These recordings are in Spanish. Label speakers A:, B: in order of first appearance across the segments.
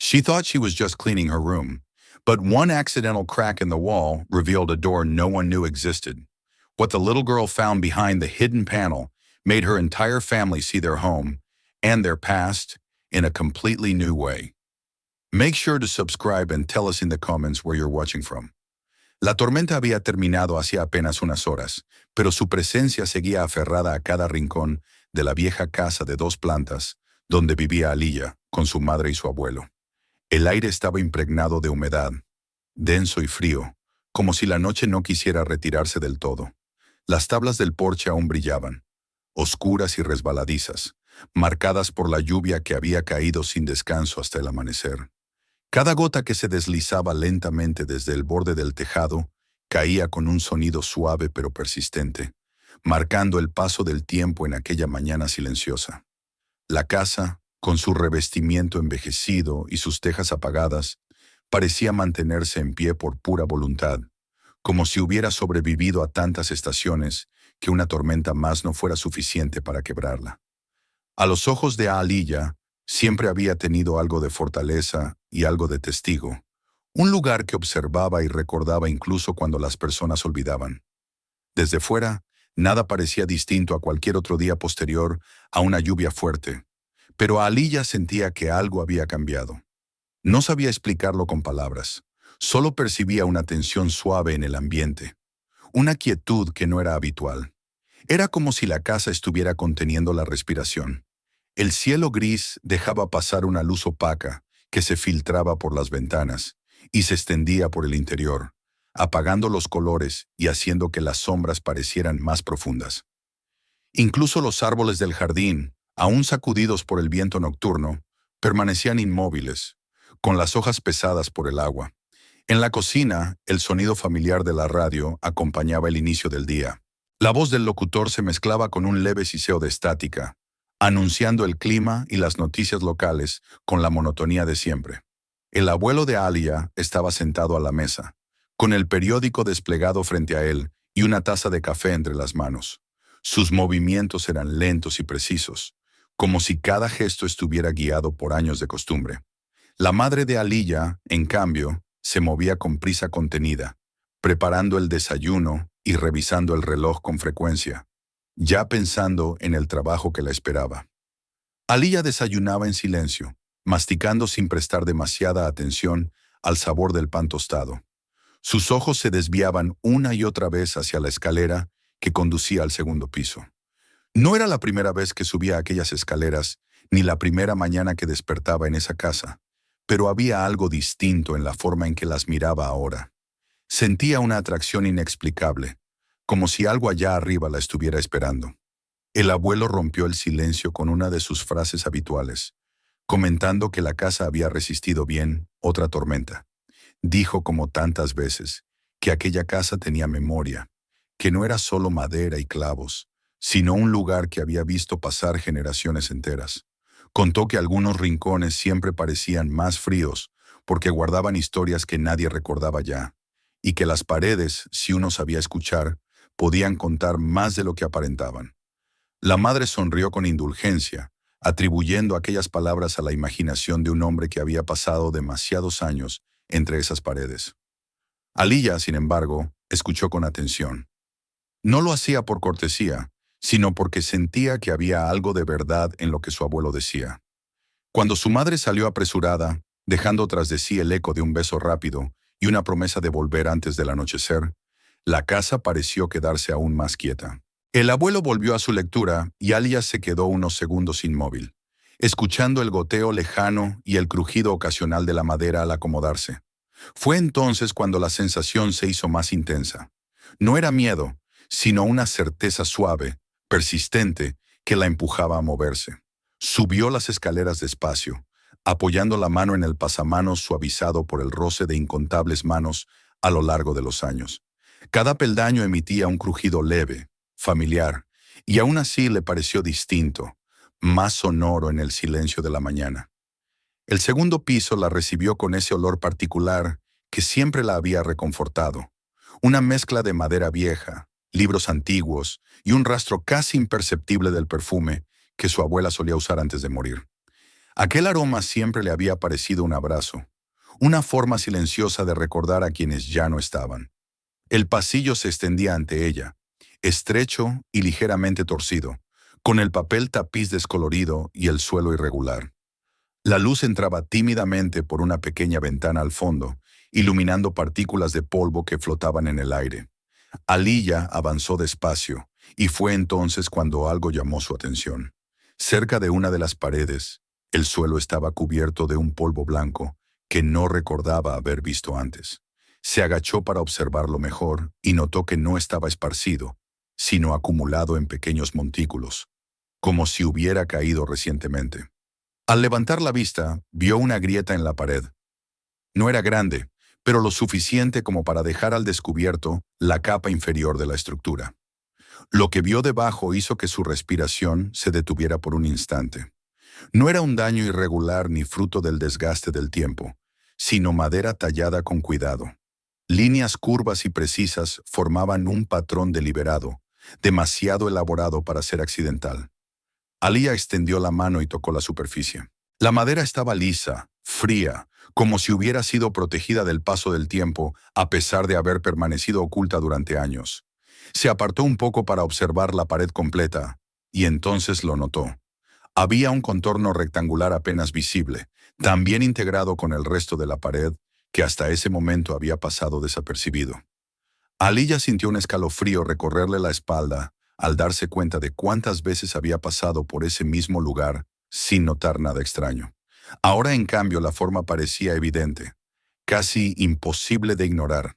A: She thought she was just cleaning her room, but one accidental crack in the wall revealed a door no one knew existed. What the little girl found behind the hidden panel made her entire family see their home and their past in a completely new way. Make sure to subscribe and tell us in the comments where you're watching from. La tormenta había terminado hacía apenas unas horas, pero su presencia seguía aferrada a cada rincón de la vieja casa de 2 plantas, donde vivía Aliyah con su madre y su abuelo. El aire estaba impregnado de humedad, denso y frío, como si la noche no quisiera retirarse del todo. Las tablas del porche aún brillaban, oscuras y resbaladizas, marcadas por la lluvia que había caído sin descanso hasta el amanecer. Cada gota que se deslizaba lentamente desde el borde del tejado caía con un sonido suave pero persistente, marcando el paso del tiempo en aquella mañana silenciosa. La casa, con su revestimiento envejecido y sus tejas apagadas, parecía mantenerse en pie por pura voluntad, como si hubiera sobrevivido a tantas estaciones que una tormenta más no fuera suficiente para quebrarla. A los ojos de Aliyah, siempre había tenido algo de fortaleza y algo de testigo, un lugar que observaba y recordaba incluso cuando las personas olvidaban. Desde fuera, nada parecía distinto a cualquier otro día posterior a una lluvia fuerte, pero Aliyah sentía que algo había cambiado. No sabía explicarlo con palabras, solo percibía una tensión suave en el ambiente, una quietud que no era habitual. Era como si la casa estuviera conteniendo la respiración. El cielo gris dejaba pasar una luz opaca que se filtraba por las ventanas y se extendía por el interior, apagando los colores y haciendo que las sombras parecieran más profundas. Incluso los árboles del jardín, aún sacudidos por el viento nocturno, permanecían inmóviles, con las hojas pesadas por el agua. En la cocina, el sonido familiar de la radio acompañaba el inicio del día. La voz del locutor se mezclaba con un leve siseo de estática, anunciando el clima y las noticias locales con la monotonía de siempre. El abuelo de Aliyah estaba sentado a la mesa, con el periódico desplegado frente a él y una taza de café entre las manos. Sus movimientos eran lentos y precisos, como si cada gesto estuviera guiado por años de costumbre. La madre de Aliyah, en cambio, se movía con prisa contenida, preparando el desayuno y revisando el reloj con frecuencia, ya pensando en el trabajo que la esperaba. Aliyah desayunaba en silencio, masticando sin prestar demasiada atención al sabor del pan tostado. Sus ojos se desviaban una y otra vez hacia la escalera que conducía al segundo piso. No era la primera vez que subía aquellas escaleras, ni la primera mañana que despertaba en esa casa, pero había algo distinto en la forma en que las miraba ahora. Sentía una atracción inexplicable, como si algo allá arriba la estuviera esperando. El abuelo rompió el silencio con una de sus frases habituales, comentando que la casa había resistido bien otra tormenta. Dijo como tantas veces que aquella casa tenía memoria, que no era solo madera y clavos, sino un lugar que había visto pasar generaciones enteras. Contó que algunos rincones siempre parecían más fríos porque guardaban historias que nadie recordaba ya, y que las paredes, si uno sabía escuchar, podían contar más de lo que aparentaban. La madre sonrió con indulgencia, atribuyendo aquellas palabras a la imaginación de un hombre que había pasado demasiados años entre esas paredes. Aliyah, sin embargo, escuchó con atención. No lo hacía por cortesía, sino porque sentía que había algo de verdad en lo que su abuelo decía. Cuando su madre salió apresurada, dejando tras de sí el eco de un beso rápido y una promesa de volver antes del anochecer, la casa pareció quedarse aún más quieta. El abuelo volvió a su lectura y Aliyah se quedó unos segundos inmóvil, escuchando el goteo lejano y el crujido ocasional de la madera al acomodarse. Fue entonces cuando la sensación se hizo más intensa. No era miedo, sino una certeza suave, persistente, que la empujaba a moverse. Subió las escaleras despacio, apoyando la mano en el pasamanos suavizado por el roce de incontables manos a lo largo de los años. Cada peldaño emitía un crujido leve, familiar, y aún así le pareció distinto, más sonoro en el silencio de la mañana. El segundo piso la recibió con ese olor particular que siempre la había reconfortado, una mezcla de madera vieja, libros antiguos y un rastro casi imperceptible del perfume que su abuela solía usar antes de morir. Aquel aroma siempre le había parecido un abrazo, una forma silenciosa de recordar a quienes ya no estaban. El pasillo se extendía ante ella, estrecho y ligeramente torcido, con el papel tapiz descolorido y el suelo irregular. La luz entraba tímidamente por una pequeña ventana al fondo, iluminando partículas de polvo que flotaban en el aire. Aliyah avanzó despacio, y fue entonces cuando algo llamó su atención. Cerca de una de las paredes, el suelo estaba cubierto de un polvo blanco que no recordaba haber visto antes. Se agachó para observarlo mejor y notó que no estaba esparcido, sino acumulado en pequeños montículos, como si hubiera caído recientemente. Al levantar la vista, vio una grieta en la pared. No era grande, pero lo suficiente como para dejar al descubierto la capa inferior de la estructura. Lo que vio debajo hizo que su respiración se detuviera por un instante. No era un daño irregular ni fruto del desgaste del tiempo, sino madera tallada con cuidado. Líneas curvas y precisas formaban un patrón deliberado, demasiado elaborado para ser accidental. Aliyah extendió la mano y tocó la superficie. La madera estaba lisa, fría, como si hubiera sido protegida del paso del tiempo a pesar de haber permanecido oculta durante años. Se apartó un poco para observar la pared completa, y entonces lo notó. Había un contorno rectangular apenas visible, tan bien integrado con el resto de la pared que hasta ese momento había pasado desapercibido. Aliyah sintió un escalofrío recorrerle la espalda al darse cuenta de cuántas veces había pasado por ese mismo lugar sin notar nada extraño. Ahora, en cambio, la forma parecía evidente, casi imposible de ignorar.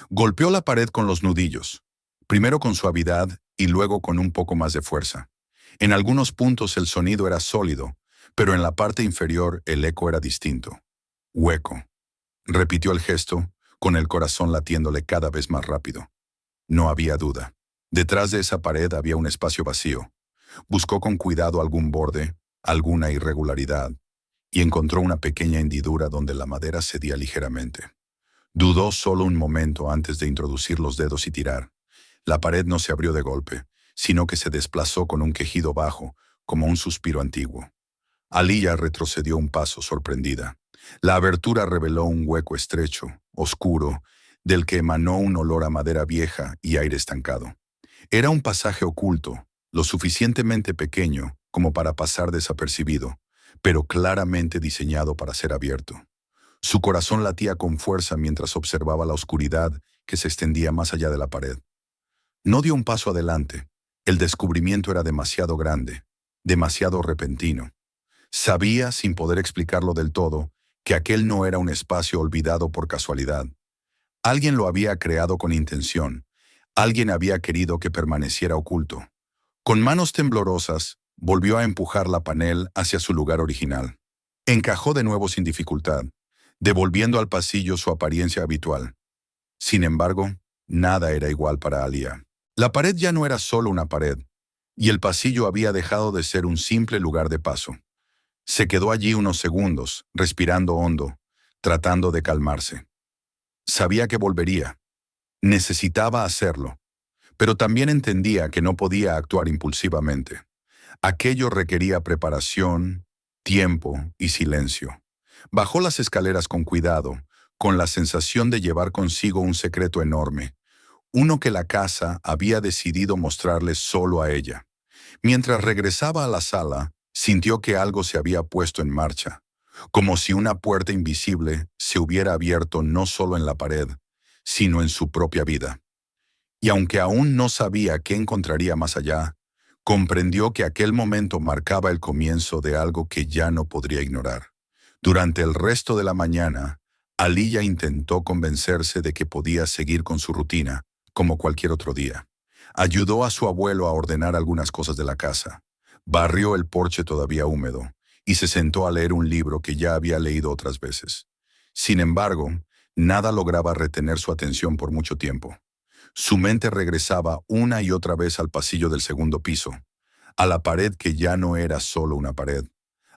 A: Golpeó la pared con los nudillos, primero con suavidad y luego con un poco más de fuerza. En algunos puntos el sonido era sólido, pero en la parte inferior el eco era distinto. Hueco. Repitió el gesto, con el corazón latiéndole cada vez más rápido. No había duda. Detrás de esa pared había un espacio vacío. Buscó con cuidado algún borde, alguna irregularidad, y encontró una pequeña hendidura donde la madera cedía ligeramente. Dudó solo un momento antes de introducir los dedos y tirar. La pared no se abrió de golpe, sino que se desplazó con un quejido bajo, como un suspiro antiguo. Aliyah retrocedió un paso, sorprendida. La abertura reveló un hueco estrecho, oscuro, del que emanó un olor a madera vieja y aire estancado. Era un pasaje oculto, lo suficientemente pequeño como para pasar desapercibido, pero claramente diseñado para ser abierto. Su corazón latía con fuerza mientras observaba la oscuridad que se extendía más allá de la pared. No dio un paso adelante. El descubrimiento era demasiado grande, demasiado repentino. Sabía, sin poder explicarlo del todo, que aquel no era un espacio olvidado por casualidad. Alguien lo había creado con intención. Alguien había querido que permaneciera oculto. Con manos temblorosas, volvió a empujar la panel hacia su lugar original. Encajó de nuevo sin dificultad, devolviendo al pasillo su apariencia habitual. Sin embargo, nada era igual para Aliyah. La pared ya no era solo una pared, y el pasillo había dejado de ser un simple lugar de paso. Se quedó allí unos segundos, respirando hondo, tratando de calmarse. Sabía que volvería. Necesitaba hacerlo, pero también entendía que no podía actuar impulsivamente. Aquello requería preparación, tiempo y silencio. Bajó las escaleras con cuidado, con la sensación de llevar consigo un secreto enorme, uno que la casa había decidido mostrarle solo a ella. Mientras regresaba a la sala, sintió que algo se había puesto en marcha, como si una puerta invisible se hubiera abierto no solo en la pared, sino en su propia vida. Y aunque aún no sabía qué encontraría más allá, comprendió que aquel momento marcaba el comienzo de algo que ya no podría ignorar. Durante el resto de la mañana, Aliyah intentó convencerse de que podía seguir con su rutina, como cualquier otro día. Ayudó a su abuelo a ordenar algunas cosas de la casa, barrió el porche todavía húmedo y se sentó a leer un libro que ya había leído otras veces. Sin embargo, nada lograba retener su atención por mucho tiempo. Su mente regresaba una y otra vez al pasillo del segundo piso, a la pared que ya no era solo una pared,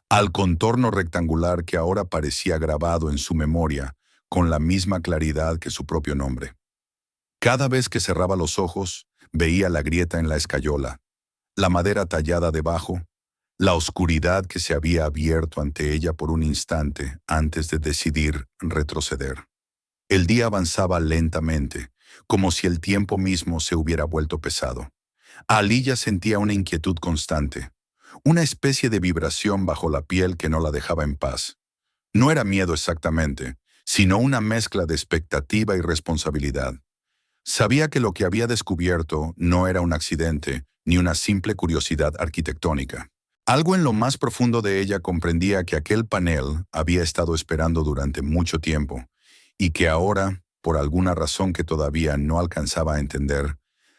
A: al contorno rectangular que ahora parecía grabado en su memoria con la misma claridad que su propio nombre. Cada vez que cerraba los ojos, veía la grieta en la escayola, la madera tallada debajo, La oscuridad que se había abierto ante ella por un instante antes de decidir retroceder. El día avanzaba lentamente, como si el tiempo mismo se hubiera vuelto pesado. Aliyah sentía una inquietud constante, una especie de vibración bajo la piel que no la dejaba en paz. No era miedo exactamente, sino una mezcla de expectativa y responsabilidad. Sabía que lo que había descubierto no era un accidente ni una simple curiosidad arquitectónica. Algo en lo más profundo de ella comprendía que aquel panel había estado esperando durante mucho tiempo y que ahora, por alguna razón que todavía no alcanzaba a entender,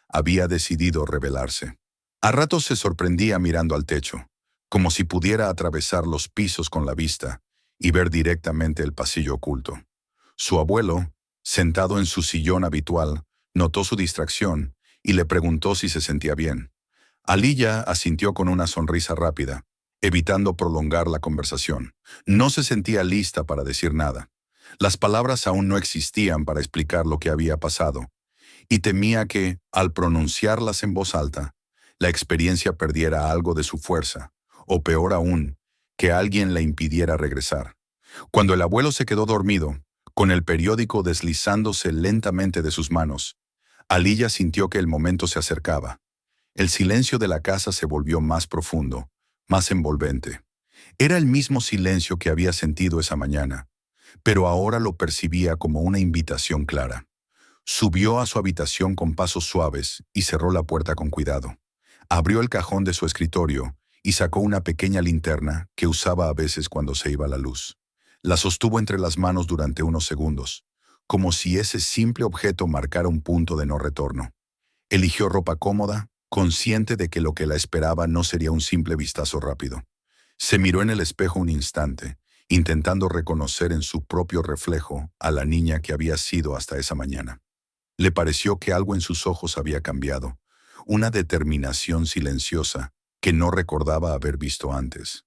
A: había decidido revelarse. A ratos se sorprendía mirando al techo, como si pudiera atravesar los pisos con la vista y ver directamente el pasillo oculto. Su abuelo, sentado en su sillón habitual, notó su distracción y le preguntó si se sentía bien. Aliyah asintió con una sonrisa rápida, evitando prolongar la conversación. No se sentía lista para decir nada. Las palabras aún no existían para explicar lo que había pasado, y temía que, al pronunciarlas en voz alta, la experiencia perdiera algo de su fuerza, o peor aún, que alguien la impidiera regresar. Cuando el abuelo se quedó dormido, con el periódico deslizándose lentamente de sus manos, Aliyah sintió que el momento se acercaba. El silencio de la casa se volvió más profundo, más envolvente. Era el mismo silencio que había sentido esa mañana, pero ahora lo percibía como una invitación clara. Subió a su habitación con pasos suaves y cerró la puerta con cuidado. Abrió el cajón de su escritorio y sacó una pequeña linterna que usaba a veces cuando se iba la luz. La sostuvo entre las manos durante unos segundos, como si ese simple objeto marcara un punto de no retorno. Eligió ropa cómoda, consciente de que lo que la esperaba no sería un simple vistazo rápido. Se miró en el espejo un instante, intentando reconocer en su propio reflejo a la niña que había sido hasta esa mañana. Le pareció que algo en sus ojos había cambiado, una determinación silenciosa que no recordaba haber visto antes.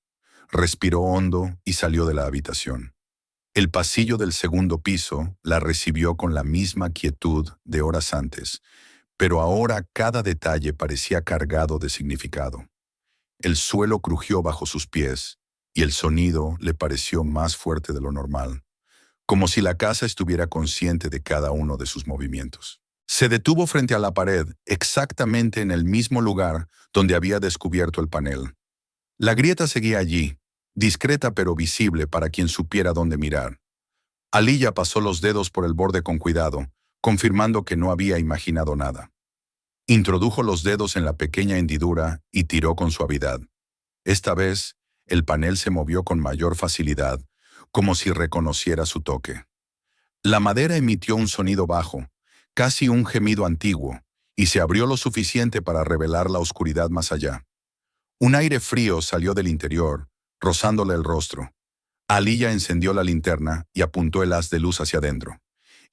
A: Respiró hondo y salió de la habitación. El pasillo del segundo piso la recibió con la misma quietud de horas antes, pero ahora cada detalle parecía cargado de significado. El suelo crujió bajo sus pies y el sonido le pareció más fuerte de lo normal, como si la casa estuviera consciente de cada uno de sus movimientos. Se detuvo frente a la pared, exactamente en el mismo lugar donde había descubierto el panel. La grieta seguía allí, discreta pero visible para quien supiera dónde mirar. Aliyah pasó los dedos por el borde con cuidado, confirmando que no había imaginado nada. Introdujo los dedos en la pequeña hendidura y tiró con suavidad. Esta vez, el panel se movió con mayor facilidad, como si reconociera su toque. La madera emitió un sonido bajo, casi un gemido antiguo, y se abrió lo suficiente para revelar la oscuridad más allá. Un aire frío salió del interior, rozándole el rostro. Aliyah encendió la linterna y apuntó el haz de luz hacia adentro.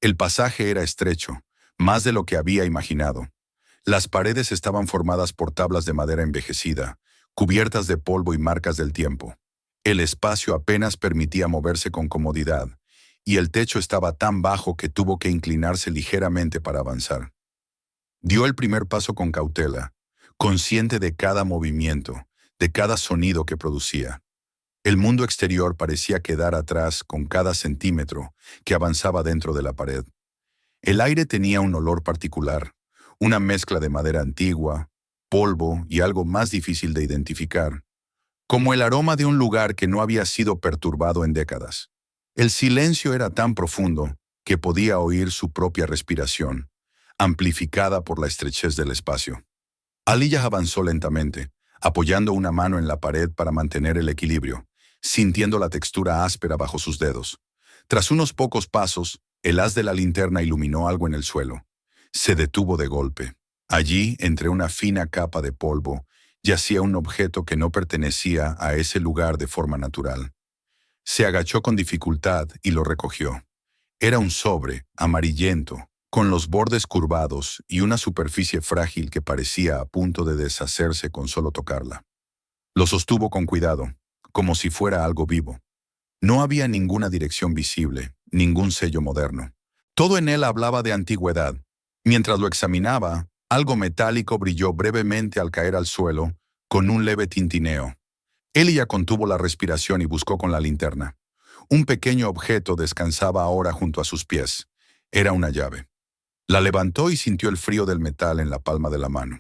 A: El pasaje era estrecho, más de lo que había imaginado. Las paredes estaban formadas por tablas de madera envejecida, cubiertas de polvo y marcas del tiempo. El espacio apenas permitía moverse con comodidad, y el techo estaba tan bajo que tuvo que inclinarse ligeramente para avanzar. Dio el primer paso con cautela, consciente de cada movimiento, de cada sonido que producía. El mundo exterior parecía quedar atrás con cada centímetro que avanzaba dentro de la pared. El aire tenía un olor particular, una mezcla de madera antigua, polvo y algo más difícil de identificar, como el aroma de un lugar que no había sido perturbado en décadas. El silencio era tan profundo que podía oír su propia respiración, amplificada por la estrechez del espacio. Aliyah avanzó lentamente, apoyando una mano en la pared para mantener el equilibrio, sintiendo la textura áspera bajo sus dedos. Tras unos pocos pasos, el haz de la linterna iluminó algo en el suelo. Se detuvo de golpe. Allí, entre una fina capa de polvo, yacía un objeto que no pertenecía a ese lugar de forma natural. Se agachó con dificultad y lo recogió. Era un sobre, amarillento, con los bordes curvados y una superficie frágil que parecía a punto de deshacerse con solo tocarla. Lo sostuvo con cuidado, como si fuera algo vivo. No había ninguna dirección visible, ningún sello moderno. Todo en él hablaba de antigüedad. Mientras lo examinaba, algo metálico brilló brevemente al caer al suelo, con un leve tintineo. Elijah contuvo la respiración y buscó con la linterna. Un pequeño objeto descansaba ahora junto a sus pies. Era una llave. La levantó y sintió el frío del metal en la palma de la mano.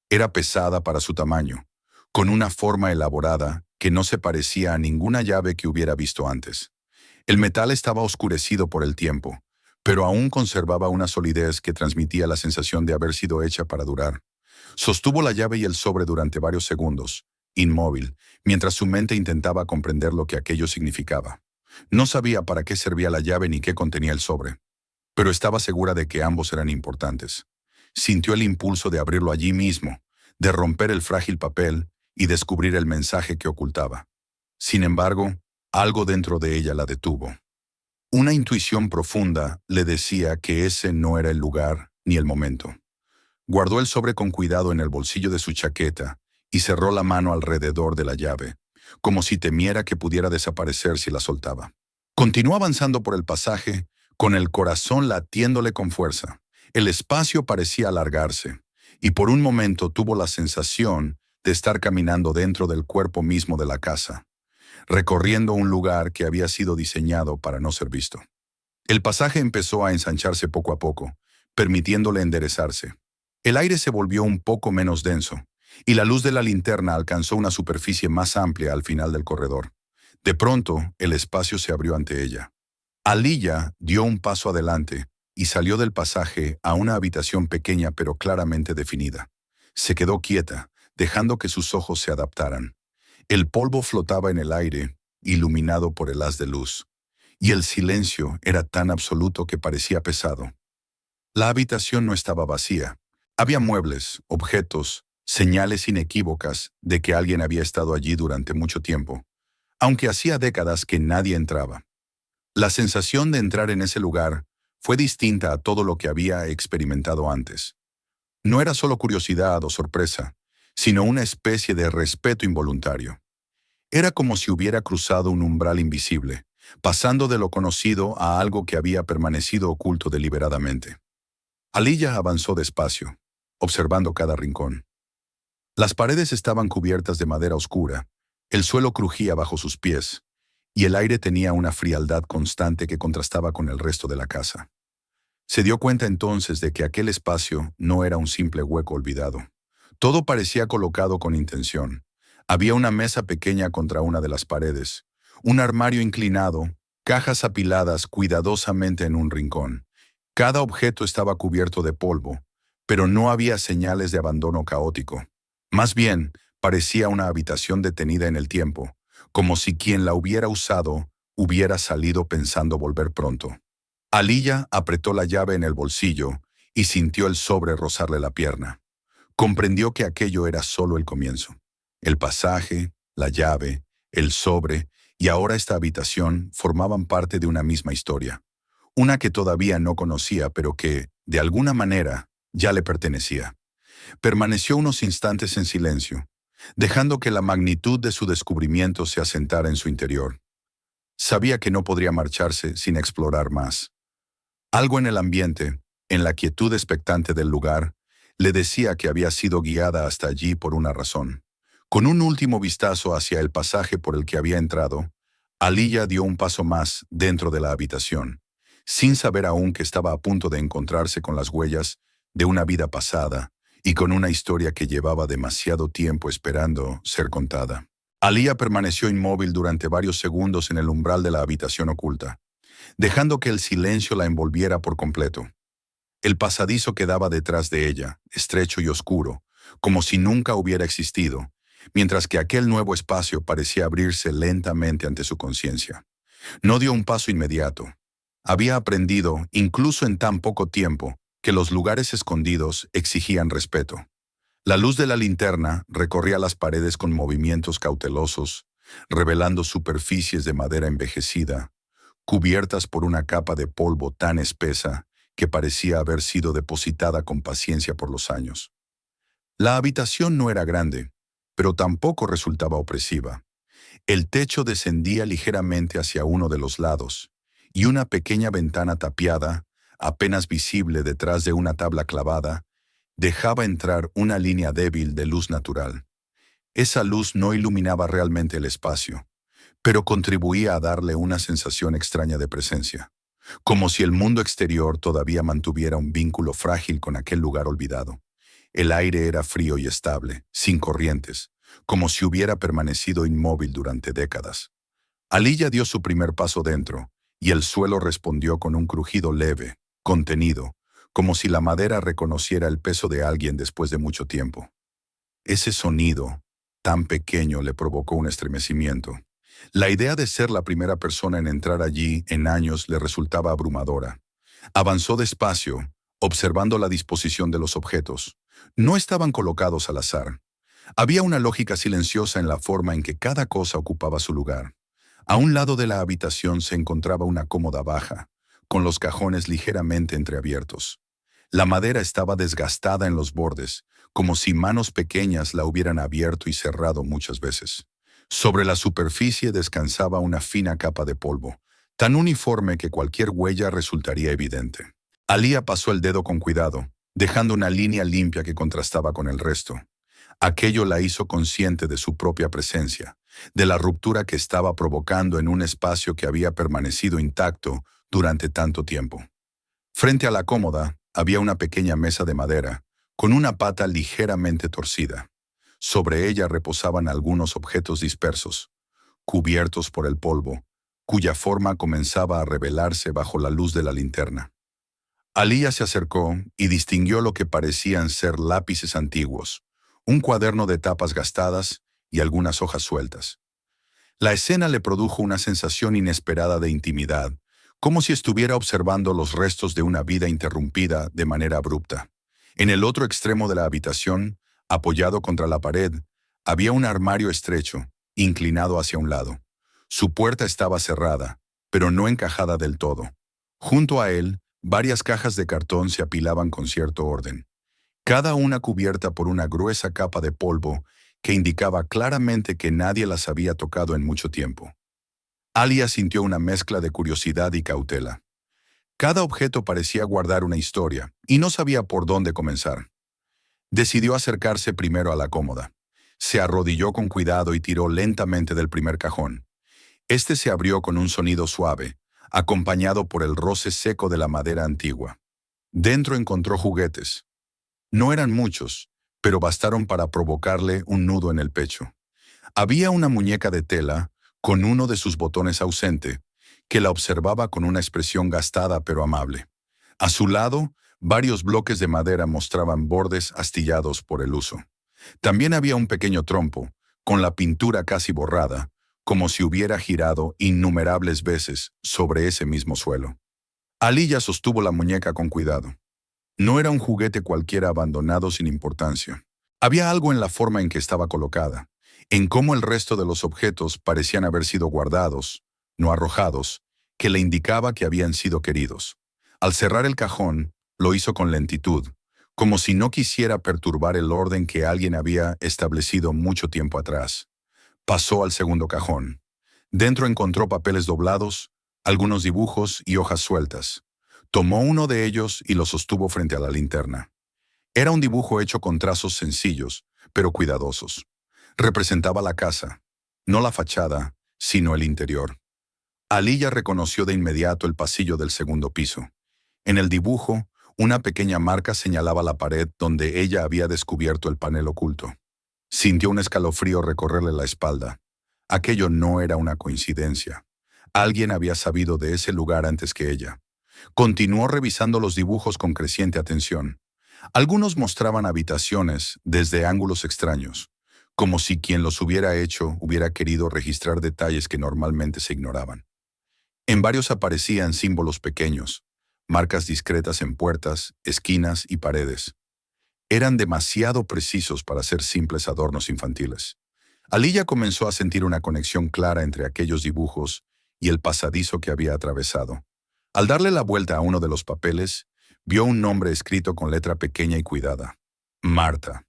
A: Era pesada para su tamaño, con una forma elaborada que no se parecía a ninguna llave que hubiera visto antes. El metal estaba oscurecido por el tiempo, pero aún conservaba una solidez que transmitía la sensación de haber sido hecha para durar. Sostuvo la llave y el sobre durante varios segundos, inmóvil, mientras su mente intentaba comprender lo que aquello significaba. No sabía para qué servía la llave ni qué contenía el sobre, pero estaba segura de que ambos eran importantes. Sintió el impulso de abrirlo allí mismo, de romper el frágil papel y descubrir el mensaje que ocultaba. Sin embargo, algo dentro de ella la detuvo. Una intuición profunda le decía que ese no era el lugar ni el momento. Guardó el sobre con cuidado en el bolsillo de su chaqueta y cerró la mano alrededor de la llave, como si temiera que pudiera desaparecer si la soltaba. Continuó avanzando por el pasaje, con el corazón latiéndole con fuerza. El espacio parecía alargarse, y por un momento tuvo la sensación de estar caminando dentro del cuerpo mismo de la casa, recorriendo un lugar que había sido diseñado para no ser visto. El pasaje empezó a ensancharse poco a poco, permitiéndole enderezarse. El aire se volvió un poco menos denso, y la luz de la linterna alcanzó una superficie más amplia al final del corredor. De pronto, el espacio se abrió ante ella. Elijah dio un paso adelante y salió del pasaje a una habitación pequeña pero claramente definida. Se quedó quieta, dejando que sus ojos se adaptaran. El polvo flotaba en el aire, iluminado por el haz de luz, y el silencio era tan absoluto que parecía pesado. La habitación no estaba vacía. Había muebles, objetos, señales inequívocas de que alguien había estado allí durante mucho tiempo, aunque hacía décadas que nadie entraba. La sensación de entrar en ese lugar fue distinta a todo lo que había experimentado antes. No era solo curiosidad o sorpresa, sino una especie de respeto involuntario. Era como si hubiera cruzado un umbral invisible, pasando de lo conocido a algo que había permanecido oculto deliberadamente. Elijah avanzó despacio, observando cada rincón. Las paredes estaban cubiertas de madera oscura, el suelo crujía bajo sus pies, y el aire tenía una frialdad constante que contrastaba con el resto de la casa. Se dio cuenta entonces de que aquel espacio no era un simple hueco olvidado. Todo parecía colocado con intención. Había una mesa pequeña contra una de las paredes, un armario inclinado, cajas apiladas cuidadosamente en un rincón. Cada objeto estaba cubierto de polvo, pero no había señales de abandono caótico. Más bien, parecía una habitación detenida en el tiempo, como si quien la hubiera usado hubiera salido pensando volver pronto. Elijah apretó la llave en el bolsillo y sintió el sobre rozarle la pierna. Comprendió que aquello era solo el comienzo. El pasaje, la llave, el sobre y ahora esta habitación formaban parte de una misma historia. Una que todavía no conocía, pero que, de alguna manera, ya le pertenecía. Permaneció unos instantes en silencio, dejando que la magnitud de su descubrimiento se asentara en su interior. Sabía que no podría marcharse sin explorar más. Algo en el ambiente, en la quietud expectante del lugar, le decía que había sido guiada hasta allí por una razón. Con un último vistazo hacia el pasaje por el que había entrado, Elijah dio un paso más dentro de la habitación, sin saber aún que estaba a punto de encontrarse con las huellas de una vida pasada y con una historia que llevaba demasiado tiempo esperando ser contada. Elijah permaneció inmóvil durante varios segundos en el umbral de la habitación oculta, dejando que el silencio la envolviera por completo. El pasadizo quedaba detrás de ella, estrecho y oscuro, como si nunca hubiera existido, mientras que aquel nuevo espacio parecía abrirse lentamente ante su conciencia. No dio un paso inmediato. Había aprendido, incluso en tan poco tiempo, que los lugares escondidos exigían respeto. La luz de la linterna recorría las paredes con movimientos cautelosos, revelando superficies de madera envejecida, cubiertas por una capa de polvo tan espesa que parecía haber sido depositada con paciencia por los años. La habitación no era grande, pero tampoco resultaba opresiva. El techo descendía ligeramente hacia uno de los lados, y una pequeña ventana tapiada, apenas visible detrás de una tabla clavada, dejaba entrar una línea débil de luz natural. Esa luz no iluminaba realmente el espacio, pero contribuía a darle una sensación extraña de presencia, como si el mundo exterior todavía mantuviera un vínculo frágil con aquel lugar olvidado. El aire era frío y estable, sin corrientes, como si hubiera permanecido inmóvil durante décadas. Aliyah dio su primer paso dentro, y el suelo respondió con un crujido leve, contenido, como si la madera reconociera el peso de alguien después de mucho tiempo. Ese sonido, tan pequeño, le provocó un estremecimiento. La idea de ser la primera persona en entrar allí en años le resultaba abrumadora. Avanzó despacio, observando la disposición de los objetos. No estaban colocados al azar. Había una lógica silenciosa en la forma en que cada cosa ocupaba su lugar. A un lado de la habitación se encontraba una cómoda baja, con los cajones ligeramente entreabiertos. La madera estaba desgastada en los bordes, como si manos pequeñas la hubieran abierto y cerrado muchas veces. Sobre la superficie descansaba una fina capa de polvo, tan uniforme que cualquier huella resultaría evidente. Aliyah pasó el dedo con cuidado, dejando una línea limpia que contrastaba con el resto. Aquello la hizo consciente de su propia presencia, de la ruptura que estaba provocando en un espacio que había permanecido intacto durante tanto tiempo. Frente a la cómoda había una pequeña mesa de madera, con una pata ligeramente torcida. Sobre ella reposaban algunos objetos dispersos, cubiertos por el polvo, cuya forma comenzaba a revelarse bajo la luz de la linterna. Aliyah se acercó y distinguió lo que parecían ser lápices antiguos, un cuaderno de tapas gastadas y algunas hojas sueltas. La escena le produjo una sensación inesperada de intimidad, como si estuviera observando los restos de una vida interrumpida de manera abrupta. En el otro extremo de la habitación, apoyado contra la pared, había un armario estrecho, inclinado hacia un lado. Su puerta estaba cerrada, pero no encajada del todo. Junto a él, varias cajas de cartón se apilaban con cierto orden, cada una cubierta por una gruesa capa de polvo que indicaba claramente que nadie las había tocado en mucho tiempo. Aliyah sintió una mezcla de curiosidad y cautela. Cada objeto parecía guardar una historia, y no sabía por dónde comenzar. Decidió acercarse primero a la cómoda. Se arrodilló con cuidado y tiró lentamente del primer cajón. Este se abrió con un sonido suave, acompañado por el roce seco de la madera antigua. Dentro encontró juguetes. No eran muchos, pero bastaron para provocarle un nudo en el pecho. Había una muñeca de tela, con uno de sus botones ausente, que la observaba con una expresión gastada pero amable. A su lado, varios bloques de madera mostraban bordes astillados por el uso. También había un pequeño trompo, con la pintura casi borrada, como si hubiera girado innumerables veces sobre ese mismo suelo. Aliyah sostuvo la muñeca con cuidado. No era un juguete cualquiera abandonado sin importancia. Había algo en la forma en que estaba colocada, en cómo el resto de los objetos parecían haber sido guardados, no arrojados, que le indicaba que habían sido queridos. Al cerrar el cajón, lo hizo con lentitud, como si no quisiera perturbar el orden que alguien había establecido mucho tiempo atrás. Pasó al segundo cajón. Dentro encontró papeles doblados, algunos dibujos y hojas sueltas. Tomó uno de ellos y lo sostuvo frente a la linterna. Era un dibujo hecho con trazos sencillos, pero cuidadosos. Representaba la casa, no la fachada, sino el interior. Aliyah reconoció de inmediato el pasillo del segundo piso. En el dibujo, una pequeña marca señalaba la pared donde ella había descubierto el panel oculto. Sintió un escalofrío recorrerle la espalda. Aquello no era una coincidencia. Alguien había sabido de ese lugar antes que ella. Continuó revisando los dibujos con creciente atención. Algunos mostraban habitaciones desde ángulos extraños, como si quien los hubiera hecho hubiera querido registrar detalles que normalmente se ignoraban. En varios aparecían símbolos pequeños, marcas discretas en puertas, esquinas y paredes. Eran demasiado precisos para ser simples adornos infantiles. Aliyah comenzó a sentir una conexión clara entre aquellos dibujos y el pasadizo que había atravesado. Al darle la vuelta a uno de los papeles, vio un nombre escrito con letra pequeña y cuidada. Marta.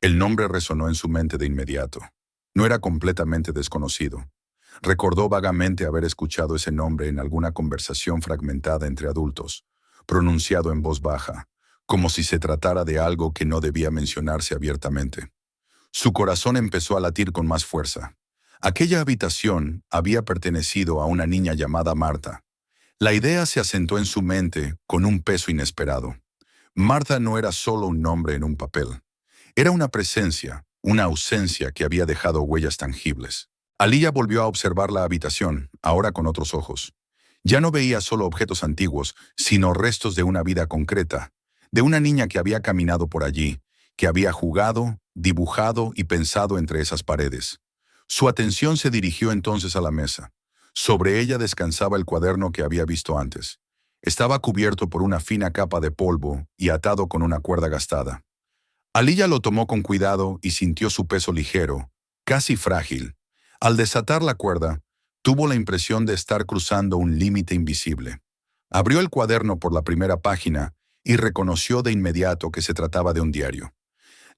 A: El nombre resonó en su mente de inmediato. No era completamente desconocido. Recordó vagamente haber escuchado ese nombre en alguna conversación fragmentada entre adultos, pronunciado en voz baja, como si se tratara de algo que no debía mencionarse abiertamente. Su corazón empezó a latir con más fuerza. Aquella habitación había pertenecido a una niña llamada Marta. La idea se asentó en su mente con un peso inesperado. Marta no era solo un nombre en un papel. Era una presencia, una ausencia que había dejado huellas tangibles. Aliyah volvió a observar la habitación, ahora con otros ojos. Ya no veía solo objetos antiguos, sino restos de una vida concreta, de una niña que había caminado por allí, que había jugado, dibujado y pensado entre esas paredes. Su atención se dirigió entonces a la mesa. Sobre ella descansaba el cuaderno que había visto antes. Estaba cubierto por una fina capa de polvo y atado con una cuerda gastada. Aliyah lo tomó con cuidado y sintió su peso ligero, casi frágil. Al desatar la cuerda, tuvo la impresión de estar cruzando un límite invisible. Abrió el cuaderno por la primera página y reconoció de inmediato que se trataba de un diario.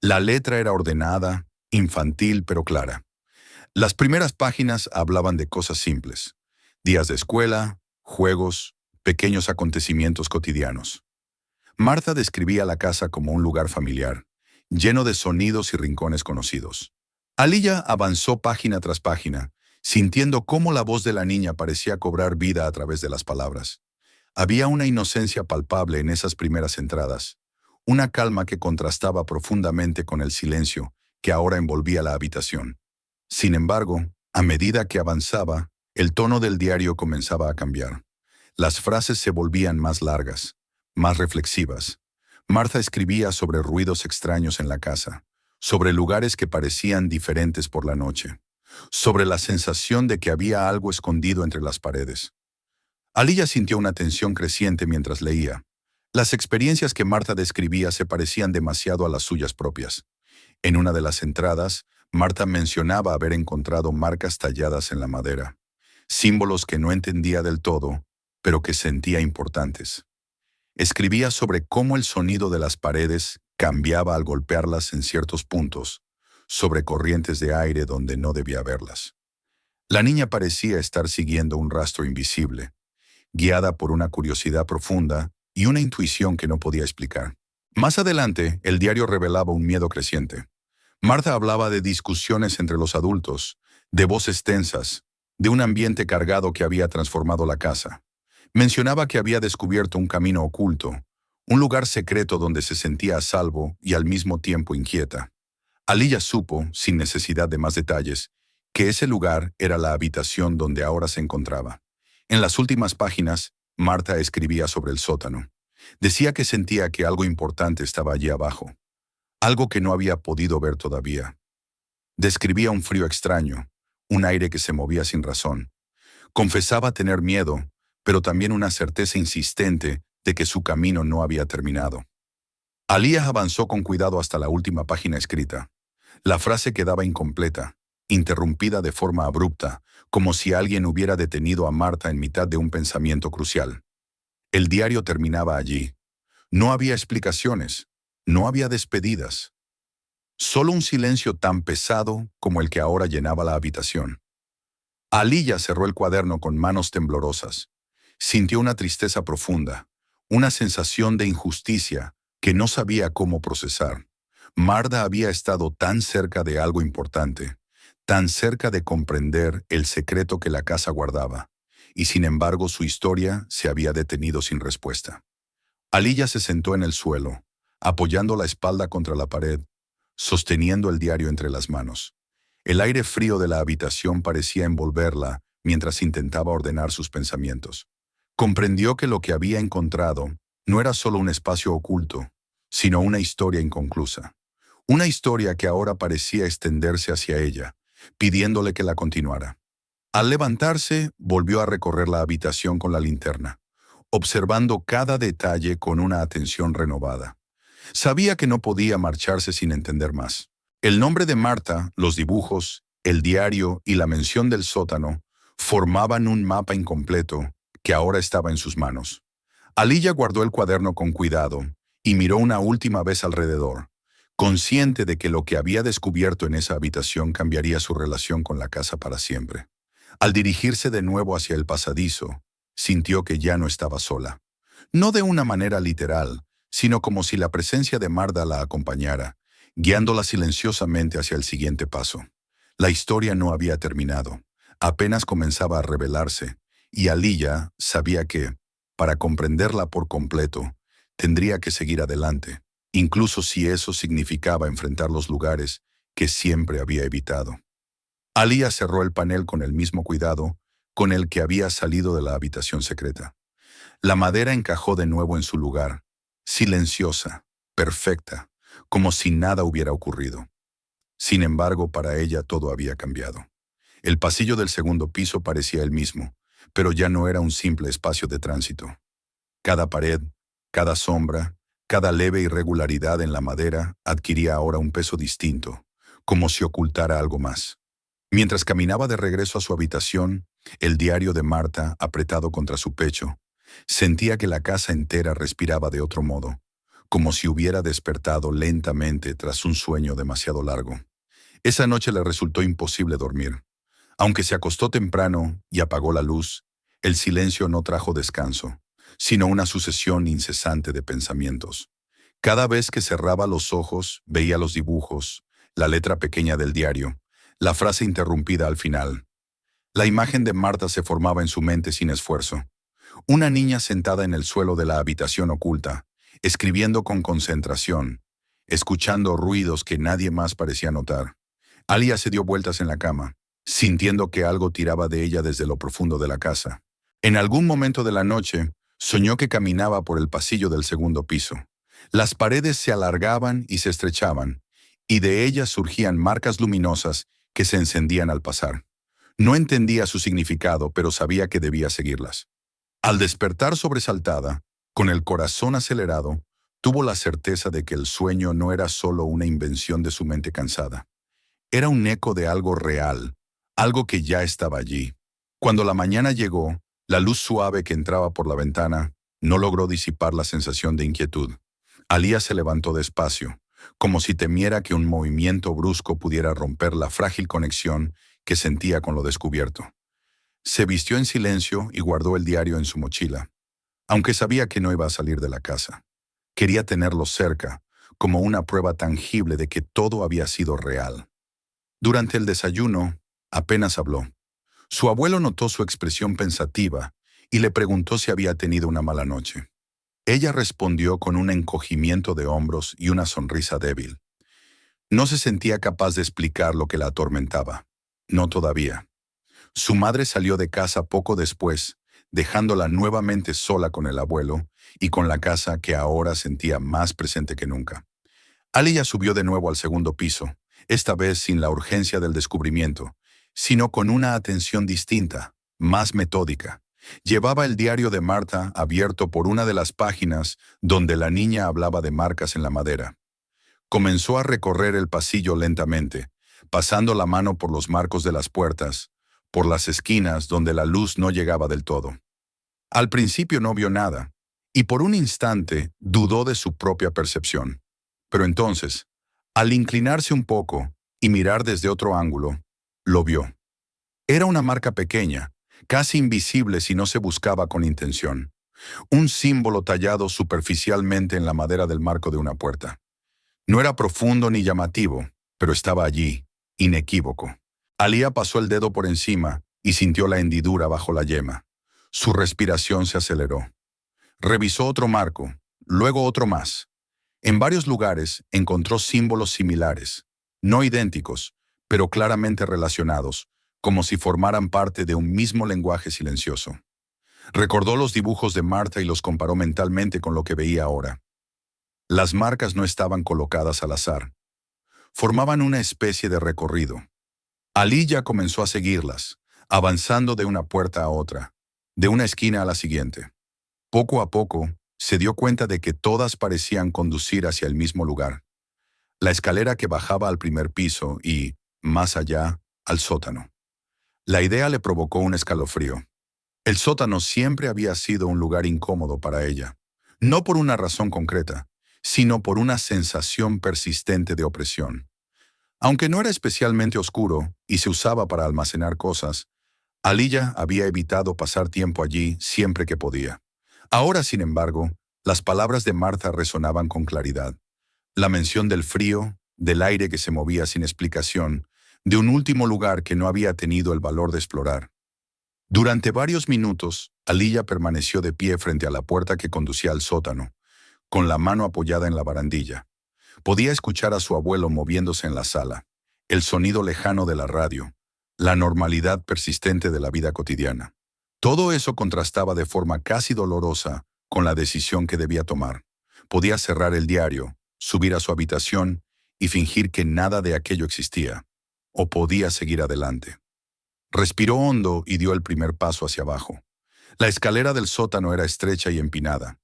A: La letra era ordenada, infantil pero clara. Las primeras páginas hablaban de cosas simples: días de escuela, juegos, pequeños acontecimientos cotidianos. Marta describía la casa como un lugar familiar, lleno de sonidos y rincones conocidos. Aliyah avanzó página tras página, sintiendo cómo la voz de la niña parecía cobrar vida a través de las palabras. Había una inocencia palpable en esas primeras entradas, una calma que contrastaba profundamente con el silencio que ahora envolvía la habitación. Sin embargo, a medida que avanzaba, el tono del diario comenzaba a cambiar. Las frases se volvían más largas, más reflexivas. Marta escribía sobre ruidos extraños en la casa, sobre lugares que parecían diferentes por la noche, sobre la sensación de que había algo escondido entre las paredes. Aliyah sintió una tensión creciente mientras leía. Las experiencias que Marta describía se parecían demasiado a las suyas propias. En una de las entradas, Marta mencionaba haber encontrado marcas talladas en la madera, símbolos que no entendía del todo, pero que sentía importantes. Escribía sobre cómo el sonido de las paredes cambiaba al golpearlas en ciertos puntos, sobre corrientes de aire donde no debía haberlas. La niña parecía estar siguiendo un rastro invisible, guiada por una curiosidad profunda y una intuición que no podía explicar. Más adelante, el diario revelaba un miedo creciente. Marta hablaba de discusiones entre los adultos, de voces tensas, de un ambiente cargado que había transformado la casa. Mencionaba que había descubierto un camino oculto, un lugar secreto donde se sentía a salvo y al mismo tiempo inquieta. Aliyah supo, sin necesidad de más detalles, que ese lugar era la habitación donde ahora se encontraba. En las últimas páginas, Marta escribía sobre el sótano. Decía que sentía que algo importante estaba allí abajo, algo que no había podido ver todavía. Describía un frío extraño, un aire que se movía sin razón. Confesaba tener miedo, pero también una certeza insistente de que su camino no había terminado. Aliyah avanzó con cuidado hasta la última página escrita. La frase quedaba incompleta, interrumpida de forma abrupta, como si alguien hubiera detenido a Marta en mitad de un pensamiento crucial. El diario terminaba allí. No había explicaciones, no había despedidas. Solo un silencio tan pesado como el que ahora llenaba la habitación. Aliyah cerró el cuaderno con manos temblorosas. Sintió una tristeza profunda, una sensación de injusticia que no sabía cómo procesar. Marta había estado tan cerca de algo importante, tan cerca de comprender el secreto que la casa guardaba, y sin embargo su historia se había detenido sin respuesta. Aliyah se sentó en el suelo, apoyando la espalda contra la pared, sosteniendo el diario entre las manos. El aire frío de la habitación parecía envolverla mientras intentaba ordenar sus pensamientos. Comprendió que lo que había encontrado no era solo un espacio oculto, sino una historia inconclusa. Una historia que ahora parecía extenderse hacia ella, pidiéndole que la continuara. Al levantarse, volvió a recorrer la habitación con la linterna, observando cada detalle con una atención renovada. Sabía que no podía marcharse sin entender más. El nombre de Marta, los dibujos, el diario y la mención del sótano formaban un mapa incompleto que ahora estaba en sus manos. Aliyah guardó el cuaderno con cuidado y miró una última vez alrededor, consciente de que lo que había descubierto en esa habitación cambiaría su relación con la casa para siempre. Al dirigirse de nuevo hacia el pasadizo, sintió que ya no estaba sola. No de una manera literal, sino como si la presencia de Marta la acompañara, guiándola silenciosamente hacia el siguiente paso. La historia no había terminado, apenas comenzaba a revelarse, y Aliyah sabía que, para comprenderla por completo, tendría que seguir adelante, incluso si eso significaba enfrentar los lugares que siempre había evitado. Aliyah cerró el panel con el mismo cuidado con el que había salido de la habitación secreta. La madera encajó de nuevo en su lugar, silenciosa, perfecta, como si nada hubiera ocurrido. Sin embargo, para ella todo había cambiado. El pasillo del segundo piso parecía el mismo, pero ya no era un simple espacio de tránsito. Cada pared, cada sombra, cada leve irregularidad en la madera adquiría ahora un peso distinto, como si ocultara algo más. Mientras caminaba de regreso a su habitación, el diario de Marta apretado contra su pecho, sentía que la casa entera respiraba de otro modo, como si hubiera despertado lentamente tras un sueño demasiado largo. Esa noche le resultó imposible dormir. Aunque se acostó temprano y apagó la luz, el silencio no trajo descanso, sino una sucesión incesante de pensamientos. Cada vez que cerraba los ojos, veía los dibujos, la letra pequeña del diario, la frase interrumpida al final. La imagen de Marta se formaba en su mente sin esfuerzo. Una niña sentada en el suelo de la habitación oculta, escribiendo con concentración, escuchando ruidos que nadie más parecía notar. Aliyah se dio vueltas en la cama, sintiendo que algo tiraba de ella desde lo profundo de la casa. En algún momento de la noche, soñó que caminaba por el pasillo del segundo piso. Las paredes se alargaban y se estrechaban, y de ellas surgían marcas luminosas que se encendían al pasar. No entendía su significado, pero sabía que debía seguirlas. Al despertar sobresaltada, con el corazón acelerado, tuvo la certeza de que el sueño no era solo una invención de su mente cansada. Era un eco de algo real, algo que ya estaba allí. Cuando la mañana llegó, la luz suave que entraba por la ventana no logró disipar la sensación de inquietud. Aliyah se levantó despacio, como si temiera que un movimiento brusco pudiera romper la frágil conexión que sentía con lo descubierto. Se vistió en silencio y guardó el diario en su mochila, aunque sabía que no iba a salir de la casa. Quería tenerlo cerca, como una prueba tangible de que todo había sido real. Durante el desayuno, apenas habló. Su abuelo notó su expresión pensativa y le preguntó si había tenido una mala noche. Ella respondió con un encogimiento de hombros y una sonrisa débil. No se sentía capaz de explicar lo que la atormentaba. No todavía. Su madre salió de casa poco después, dejándola nuevamente sola con el abuelo y con la casa que ahora sentía más presente que nunca. Aliyah subió de nuevo al segundo piso, esta vez sin la urgencia del descubrimiento, sino con una atención distinta, más metódica. Llevaba el diario de Marta abierto por una de las páginas donde la niña hablaba de marcas en la madera. Comenzó a recorrer el pasillo lentamente, pasando la mano por los marcos de las puertas, por las esquinas donde la luz no llegaba del todo. Al principio no vio nada, y por un instante dudó de su propia percepción. Pero entonces, al inclinarse un poco y mirar desde otro ángulo, lo vio. Era una marca pequeña, casi invisible si no se buscaba con intención. Un símbolo tallado superficialmente en la madera del marco de una puerta. No era profundo ni llamativo, pero estaba allí, inequívoco. Aliyah pasó el dedo por encima y sintió la hendidura bajo la yema. Su respiración se aceleró. Revisó otro marco, luego otro más. En varios lugares encontró símbolos similares, no idénticos, pero claramente relacionados, como si formaran parte de un mismo lenguaje silencioso. Recordó los dibujos de Marta y los comparó mentalmente con lo que veía ahora. Las marcas no estaban colocadas al azar. Formaban una especie de recorrido. Aliyah comenzó a seguirlas, avanzando de una puerta a otra, de una esquina a la siguiente. Poco a poco, se dio cuenta de que todas parecían conducir hacia el mismo lugar. La escalera que bajaba al primer piso y, más allá, al sótano. La idea le provocó un escalofrío. El sótano siempre había sido un lugar incómodo para ella, no por una razón concreta, sino por una sensación persistente de opresión. Aunque no era especialmente oscuro y se usaba para almacenar cosas, Aliyah había evitado pasar tiempo allí siempre que podía. Ahora, sin embargo, las palabras de Marta resonaban con claridad. La mención del frío, del aire que se movía sin explicación, de un último lugar que no había tenido el valor de explorar. Durante varios minutos, Aliyah permaneció de pie frente a la puerta que conducía al sótano, con la mano apoyada en la barandilla. Podía escuchar a su abuelo moviéndose en la sala, el sonido lejano de la radio, la normalidad persistente de la vida cotidiana. Todo eso contrastaba de forma casi dolorosa con la decisión que debía tomar. Podía cerrar el diario, subir a su habitación y fingir que nada de aquello existía, o podía seguir adelante. Respiró hondo y dio el primer paso hacia abajo. La escalera del sótano era estrecha y empinada.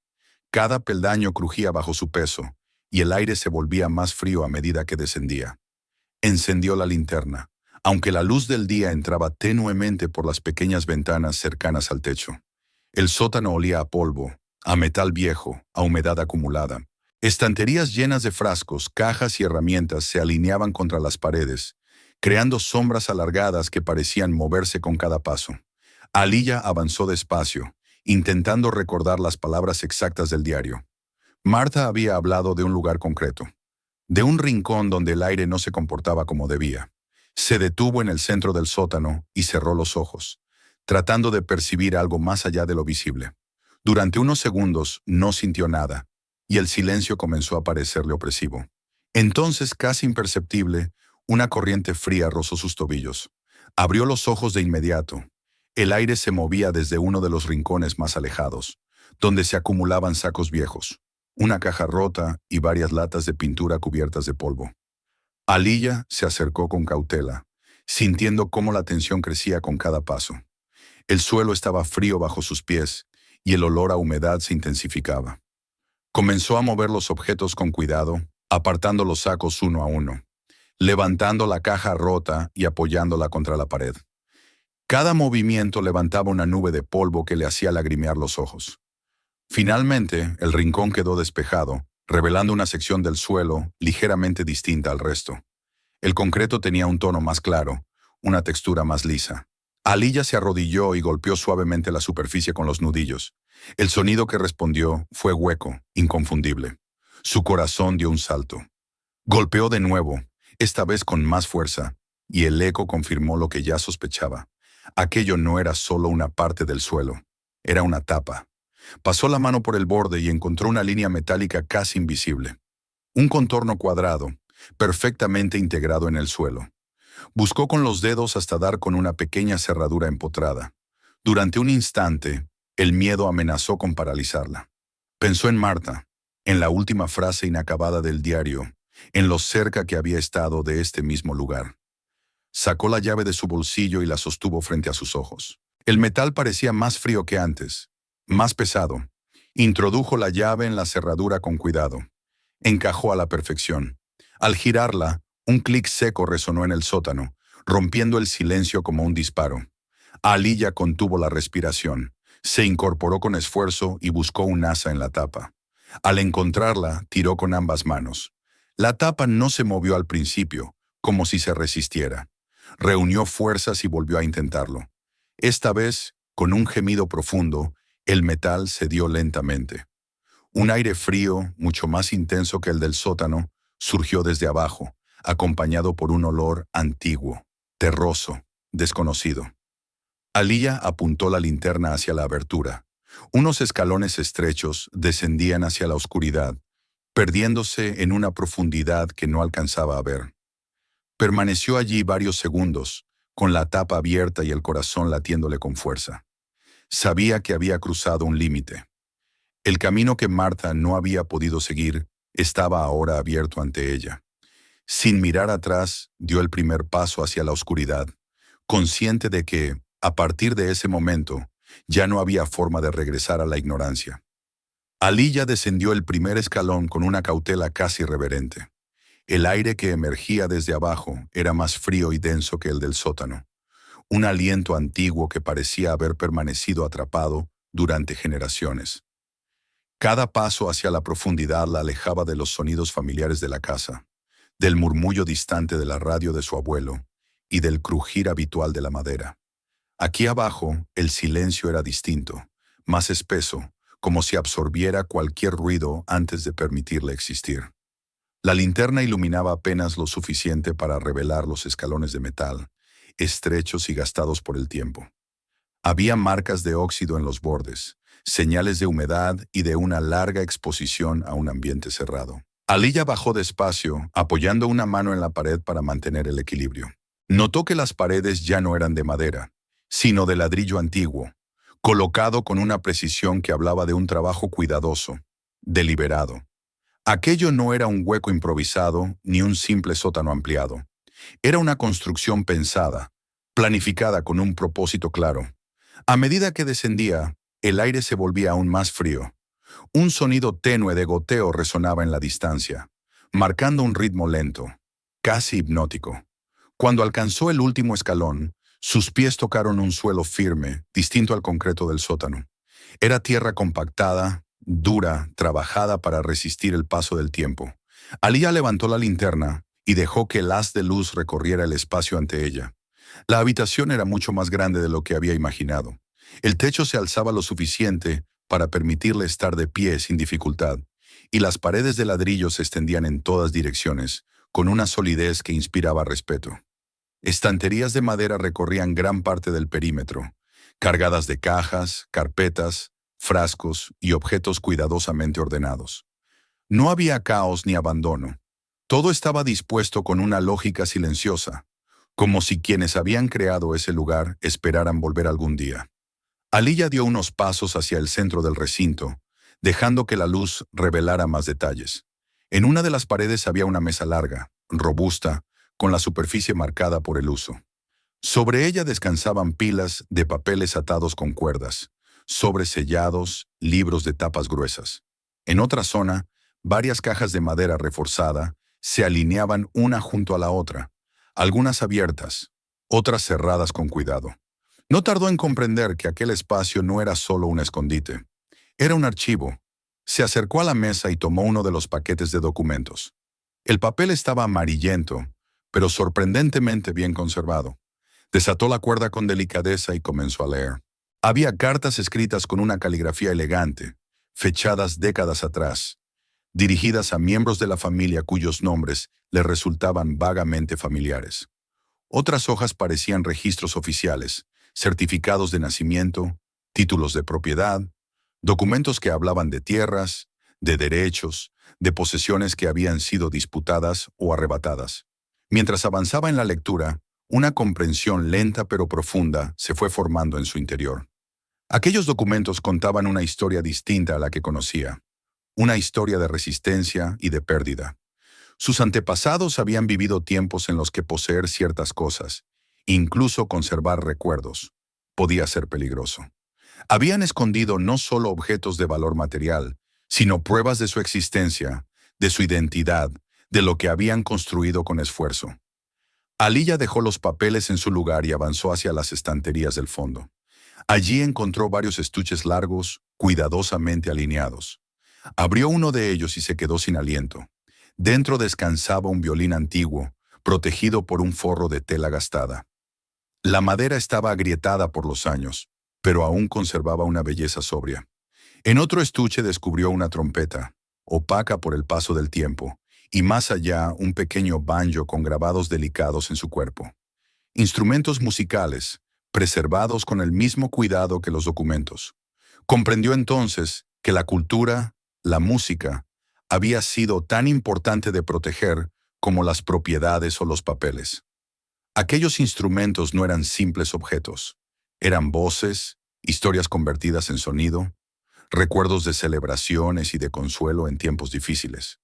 A: Cada peldaño crujía bajo su peso, y el aire se volvía más frío a medida que descendía. Encendió la linterna, aunque la luz del día entraba tenuemente por las pequeñas ventanas cercanas al techo. El sótano olía a polvo, a metal viejo, a humedad acumulada. Estanterías llenas de frascos, cajas y herramientas se alineaban contra las paredes, creando sombras alargadas que parecían moverse con cada paso. Aliyah avanzó despacio, intentando recordar las palabras exactas del diario. Martha había hablado de un lugar concreto, de un rincón donde el aire no se comportaba como debía. Se detuvo en el centro del sótano y cerró los ojos, tratando de percibir algo más allá de lo visible. Durante unos segundos no sintió nada, y el silencio comenzó a parecerle opresivo. Entonces, casi imperceptible, una corriente fría rozó sus tobillos. Abrió los ojos de inmediato. El aire se movía desde uno de los rincones más alejados, donde se acumulaban sacos viejos, una caja rota y varias latas de pintura cubiertas de polvo. Aliyah se acercó con cautela, sintiendo cómo la tensión crecía con cada paso. El suelo estaba frío bajo sus pies y el olor a humedad se intensificaba. Comenzó a mover los objetos con cuidado, apartando los sacos uno a uno, levantando la caja rota y apoyándola contra la pared. Cada movimiento levantaba una nube de polvo que le hacía lagrimear los ojos. Finalmente, el rincón quedó despejado, revelando una sección del suelo ligeramente distinta al resto. El concreto tenía un tono más claro, una textura más lisa. Aliyah se arrodilló y golpeó suavemente la superficie con los nudillos. El sonido que respondió fue hueco, inconfundible. Su corazón dio un salto. Golpeó de nuevo, esta vez con más fuerza, y el eco confirmó lo que ya sospechaba. Aquello no era solo una parte del suelo, era una tapa. Pasó la mano por el borde y encontró una línea metálica casi invisible. Un contorno cuadrado, perfectamente integrado en el suelo. Buscó con los dedos hasta dar con una pequeña cerradura empotrada. Durante un instante, el miedo amenazó con paralizarla. Pensó en Martha, en la última frase inacabada del diario, en lo cerca que había estado de este mismo lugar. Sacó la llave de su bolsillo y la sostuvo frente a sus ojos. El metal parecía más frío que antes, más pesado. Introdujo la llave en la cerradura con cuidado. Encajó a la perfección. Al girarla, un clic seco resonó en el sótano, rompiendo el silencio como un disparo. Aliyah contuvo la respiración. Se incorporó con esfuerzo y buscó un asa en la tapa. Al encontrarla, tiró con ambas manos. La tapa no se movió al principio, como si se resistiera. Reunió fuerzas y volvió a intentarlo. Esta vez, con un gemido profundo, el metal cedió lentamente. Un aire frío, mucho más intenso que el del sótano, surgió desde abajo, acompañado por un olor antiguo, terroso, desconocido. Aliyah apuntó la linterna hacia la abertura. Unos escalones estrechos descendían hacia la oscuridad, perdiéndose en una profundidad que no alcanzaba a ver. Permaneció allí varios segundos, con la tapa abierta y el corazón latiéndole con fuerza. Sabía que había cruzado un límite. El camino que Martha no había podido seguir estaba ahora abierto ante ella. Sin mirar atrás, dio el primer paso hacia la oscuridad, consciente de que, a partir de ese momento, ya no había forma de regresar a la ignorancia. Aliyah descendió el primer escalón con una cautela casi reverente. El aire que emergía desde abajo era más frío y denso que el del sótano. Un aliento antiguo que parecía haber permanecido atrapado durante generaciones. Cada paso hacia la profundidad la alejaba de los sonidos familiares de la casa, del murmullo distante de la radio de su abuelo y del crujir habitual de la madera. Aquí abajo, el silencio era distinto, más espeso, como si absorbiera cualquier ruido antes de permitirle existir. La linterna iluminaba apenas lo suficiente para revelar los escalones de metal, estrechos y gastados por el tiempo. Había marcas de óxido en los bordes, señales de humedad y de una larga exposición a un ambiente cerrado. Aliyah bajó despacio, apoyando una mano en la pared para mantener el equilibrio. Notó que las paredes ya no eran de madera, sino de ladrillo antiguo, colocado con una precisión que hablaba de un trabajo cuidadoso, deliberado. Aquello no era un hueco improvisado ni un simple sótano ampliado. Era una construcción pensada, planificada con un propósito claro. A medida que descendía, el aire se volvía aún más frío. Un sonido tenue de goteo resonaba en la distancia, marcando un ritmo lento, casi hipnótico. Cuando alcanzó el último escalón, sus pies tocaron un suelo firme, distinto al concreto del sótano. Era tierra compactada, dura, trabajada para resistir el paso del tiempo. Aliyah levantó la linterna y dejó que el haz de luz recorriera el espacio ante ella. La habitación era mucho más grande de lo que había imaginado. El techo se alzaba lo suficiente para permitirle estar de pie sin dificultad, y las paredes de ladrillo se extendían en todas direcciones, con una solidez que inspiraba respeto. Estanterías de madera recorrían gran parte del perímetro, cargadas de cajas, carpetas, frascos y objetos cuidadosamente ordenados. No había caos ni abandono. Todo estaba dispuesto con una lógica silenciosa, como si quienes habían creado ese lugar esperaran volver algún día. Aliyah dio unos pasos hacia el centro del recinto, dejando que la luz revelara más detalles. En una de las paredes había una mesa larga, robusta, con la superficie marcada por el uso. Sobre ella descansaban pilas de papeles atados con cuerdas, sobres sellados, libros de tapas gruesas. En otra zona, varias cajas de madera reforzada se alineaban una junto a la otra, algunas abiertas, otras cerradas con cuidado. No tardó en comprender que aquel espacio no era solo un escondite. Era un archivo. Se acercó a la mesa y tomó uno de los paquetes de documentos. El papel estaba amarillento, pero sorprendentemente bien conservado. Desató la cuerda con delicadeza y comenzó a leer. Había cartas escritas con una caligrafía elegante, fechadas décadas atrás, dirigidas a miembros de la familia cuyos nombres le resultaban vagamente familiares. Otras hojas parecían registros oficiales, certificados de nacimiento, títulos de propiedad, documentos que hablaban de tierras, de derechos, de posesiones que habían sido disputadas o arrebatadas. Mientras avanzaba en la lectura, una comprensión lenta pero profunda se fue formando en su interior. Aquellos documentos contaban una historia distinta a la que conocía, una historia de resistencia y de pérdida. Sus antepasados habían vivido tiempos en los que poseer ciertas cosas, incluso conservar recuerdos, podía ser peligroso. Habían escondido no solo objetos de valor material, sino pruebas de su existencia, de su identidad, de lo que habían construido con esfuerzo. Aliyah dejó los papeles en su lugar y avanzó hacia las estanterías del fondo. Allí encontró varios estuches largos, cuidadosamente alineados. Abrió uno de ellos y se quedó sin aliento. Dentro descansaba un violín antiguo, protegido por un forro de tela gastada. La madera estaba agrietada por los años, pero aún conservaba una belleza sobria. En otro estuche descubrió una trompeta, opaca por el paso del tiempo, y más allá un pequeño banjo con grabados delicados en su cuerpo. Instrumentos musicales, preservados con el mismo cuidado que los documentos. Comprendió entonces que la cultura, la música, había sido tan importante de proteger como las propiedades o los papeles. Aquellos instrumentos no eran simples objetos. Eran voces, historias convertidas en sonido, recuerdos de celebraciones y de consuelo en tiempos difíciles.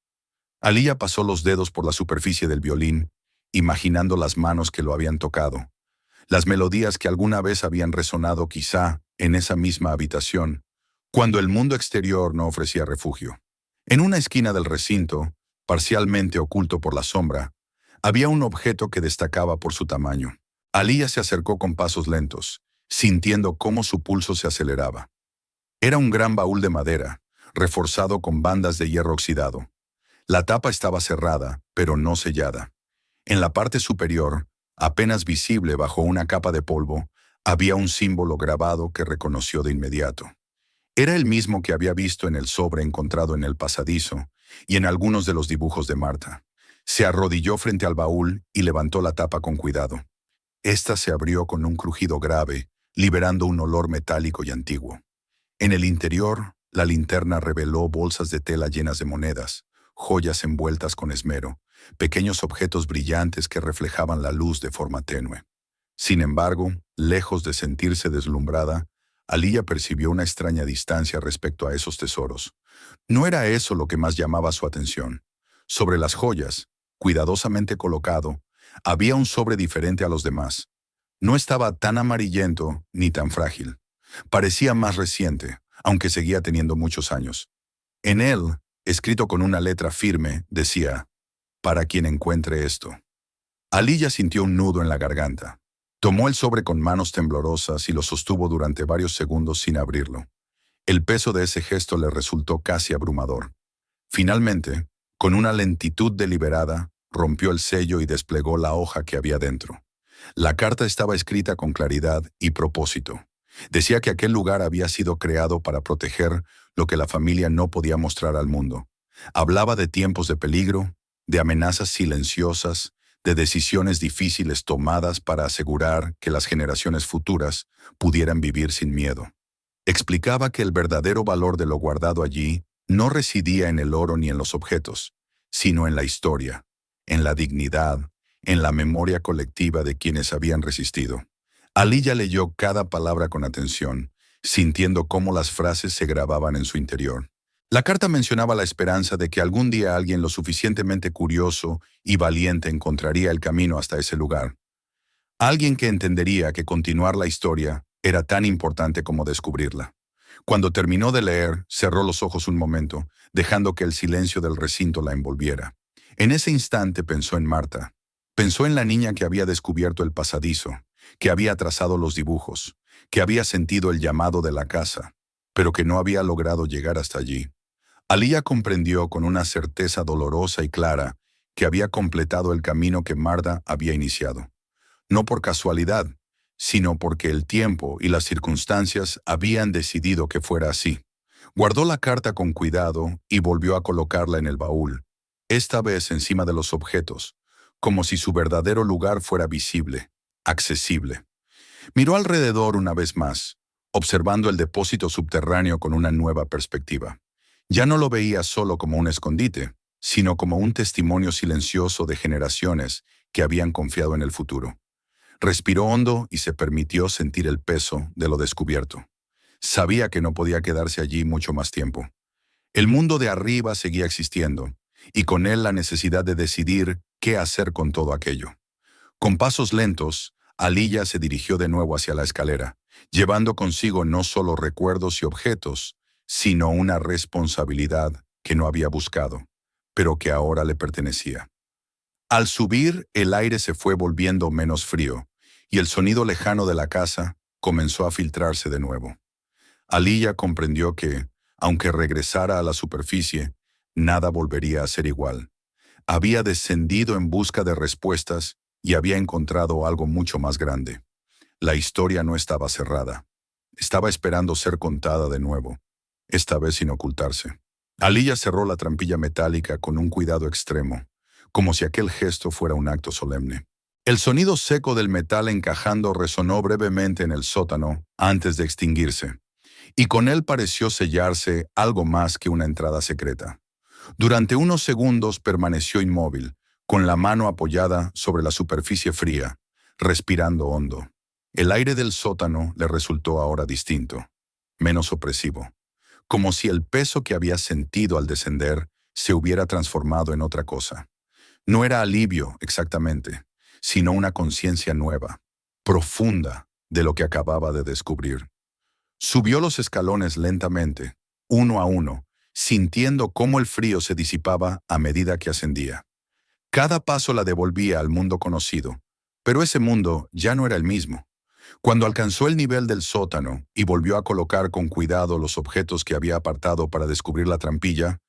A: Aliyah pasó los dedos por la superficie del violín, imaginando las manos que lo habían tocado, las melodías que alguna vez habían resonado quizá en esa misma habitación, cuando el mundo exterior no ofrecía refugio. En una esquina del recinto, parcialmente oculto por la sombra, había un objeto que destacaba por su tamaño. Aliyah se acercó con pasos lentos, sintiendo cómo su pulso se aceleraba. Era un gran baúl de madera, reforzado con bandas de hierro oxidado. La tapa estaba cerrada, pero no sellada. En la parte superior, apenas visible bajo una capa de polvo, había un símbolo grabado que reconoció de inmediato. Era el mismo que había visto en el sobre encontrado en el pasadizo y en algunos de los dibujos de Marta. Se arrodilló frente al baúl y levantó la tapa con cuidado. Esta se abrió con un crujido grave, liberando un olor metálico y antiguo. En el interior, la linterna reveló bolsas de tela llenas de monedas, joyas envueltas con esmero, pequeños objetos brillantes que reflejaban la luz de forma tenue. Sin embargo, lejos de sentirse deslumbrada, Aliyah percibió una extraña distancia respecto a esos tesoros. No era eso lo que más llamaba su atención. Sobre las joyas, cuidadosamente colocado, había un sobre diferente a los demás. No estaba tan amarillento ni tan frágil. Parecía más reciente, aunque seguía teniendo muchos años. En él, escrito con una letra firme, decía, «Para quien encuentre esto». Aliyah sintió un nudo en la garganta. Tomó el sobre con manos temblorosas y lo sostuvo durante varios segundos sin abrirlo. El peso de ese gesto le resultó casi abrumador. Finalmente, con una lentitud deliberada, rompió el sello y desplegó la hoja que había dentro. La carta estaba escrita con claridad y propósito. Decía que aquel lugar había sido creado para proteger lo que la familia no podía mostrar al mundo. Hablaba de tiempos de peligro, de amenazas silenciosas, de decisiones difíciles tomadas para asegurar que las generaciones futuras pudieran vivir sin miedo. Explicaba que el verdadero valor de lo guardado allí no residía en el oro ni en los objetos, sino en la historia, en la dignidad, en la memoria colectiva de quienes habían resistido. Aliyah leyó cada palabra con atención, sintiendo cómo las frases se grababan en su interior. La carta mencionaba la esperanza de que algún día alguien lo suficientemente curioso y valiente encontraría el camino hasta ese lugar. Alguien que entendería que continuar la historia era tan importante como descubrirla. Cuando terminó de leer, cerró los ojos un momento, dejando que el silencio del recinto la envolviera. En ese instante pensó en Marta. Pensó en la niña que había descubierto el pasadizo, que había trazado los dibujos, que había sentido el llamado de la casa, pero que no había logrado llegar hasta allí. Aliyah comprendió con una certeza dolorosa y clara que había completado el camino que Marta había iniciado. No por casualidad, sino porque el tiempo y las circunstancias habían decidido que fuera así. Guardó la carta con cuidado y volvió a colocarla en el baúl, esta vez encima de los objetos, como si su verdadero lugar fuera visible, accesible. Miró alrededor una vez más, observando el depósito subterráneo con una nueva perspectiva. Ya no lo veía solo como un escondite, sino como un testimonio silencioso de generaciones que habían confiado en el futuro. Respiró hondo y se permitió sentir el peso de lo descubierto. Sabía que no podía quedarse allí mucho más tiempo. El mundo de arriba seguía existiendo, y con él la necesidad de decidir qué hacer con todo aquello. Con pasos lentos, Aliyah se dirigió de nuevo hacia la escalera, llevando consigo no solo recuerdos y objetos, sino una responsabilidad que no había buscado, pero que ahora le pertenecía. Al subir, el aire se fue volviendo menos frío, y el sonido lejano de la casa comenzó a filtrarse de nuevo. Aliyah comprendió que, aunque regresara a la superficie, nada volvería a ser igual. Había descendido en busca de respuestas y había encontrado algo mucho más grande. La historia no estaba cerrada. Estaba esperando ser contada de nuevo, esta vez sin ocultarse. Aliyah cerró la trampilla metálica con un cuidado extremo, como si aquel gesto fuera un acto solemne. El sonido seco del metal encajando resonó brevemente en el sótano antes de extinguirse, y con él pareció sellarse algo más que una entrada secreta. Durante unos segundos permaneció inmóvil, con la mano apoyada sobre la superficie fría, respirando hondo. El aire del sótano le resultó ahora distinto, menos opresivo, como si el peso que había sentido al descender se hubiera transformado en otra cosa. No era alivio, exactamente, sino una conciencia nueva, profunda, de lo que acababa de descubrir. Subió los escalones lentamente, uno a uno, sintiendo cómo el frío se disipaba a medida que ascendía. Cada paso la devolvía al mundo conocido, pero ese mundo ya no era el mismo. Cuando alcanzó el nivel del sótano y volvió a colocar con cuidado los objetos que había apartado para descubrir la trampilla,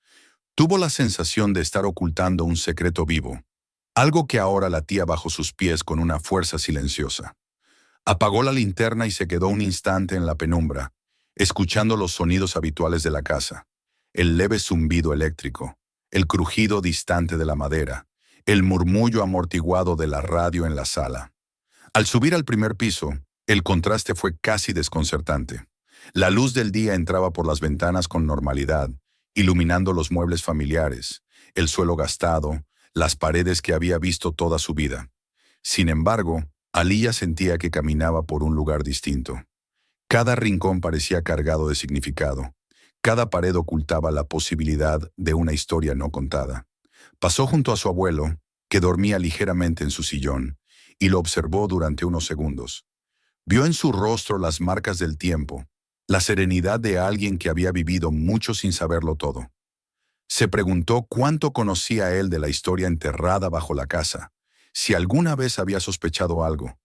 A: tuvo la sensación de estar ocultando un secreto vivo, algo que ahora latía bajo sus pies con una fuerza silenciosa. Apagó la linterna y se quedó un instante en la penumbra, escuchando los sonidos habituales de la casa, el leve zumbido eléctrico, el crujido distante de la madera, el murmullo amortiguado de la radio en la sala. Al subir al primer piso, el contraste fue casi desconcertante. La luz del día entraba por las ventanas con normalidad, iluminando los muebles familiares, el suelo gastado, las paredes que había visto toda su vida. Sin embargo, Aliyah sentía que caminaba por un lugar distinto. Cada rincón parecía cargado de significado. Cada pared ocultaba la posibilidad de una historia no contada. Pasó junto a su abuelo, que dormía ligeramente en su sillón, y lo observó durante unos segundos. Vio en su rostro las marcas del tiempo, la serenidad de alguien que había vivido mucho sin saberlo todo. Se preguntó cuánto conocía él de la historia enterrada bajo la casa, si alguna vez había sospechado algo,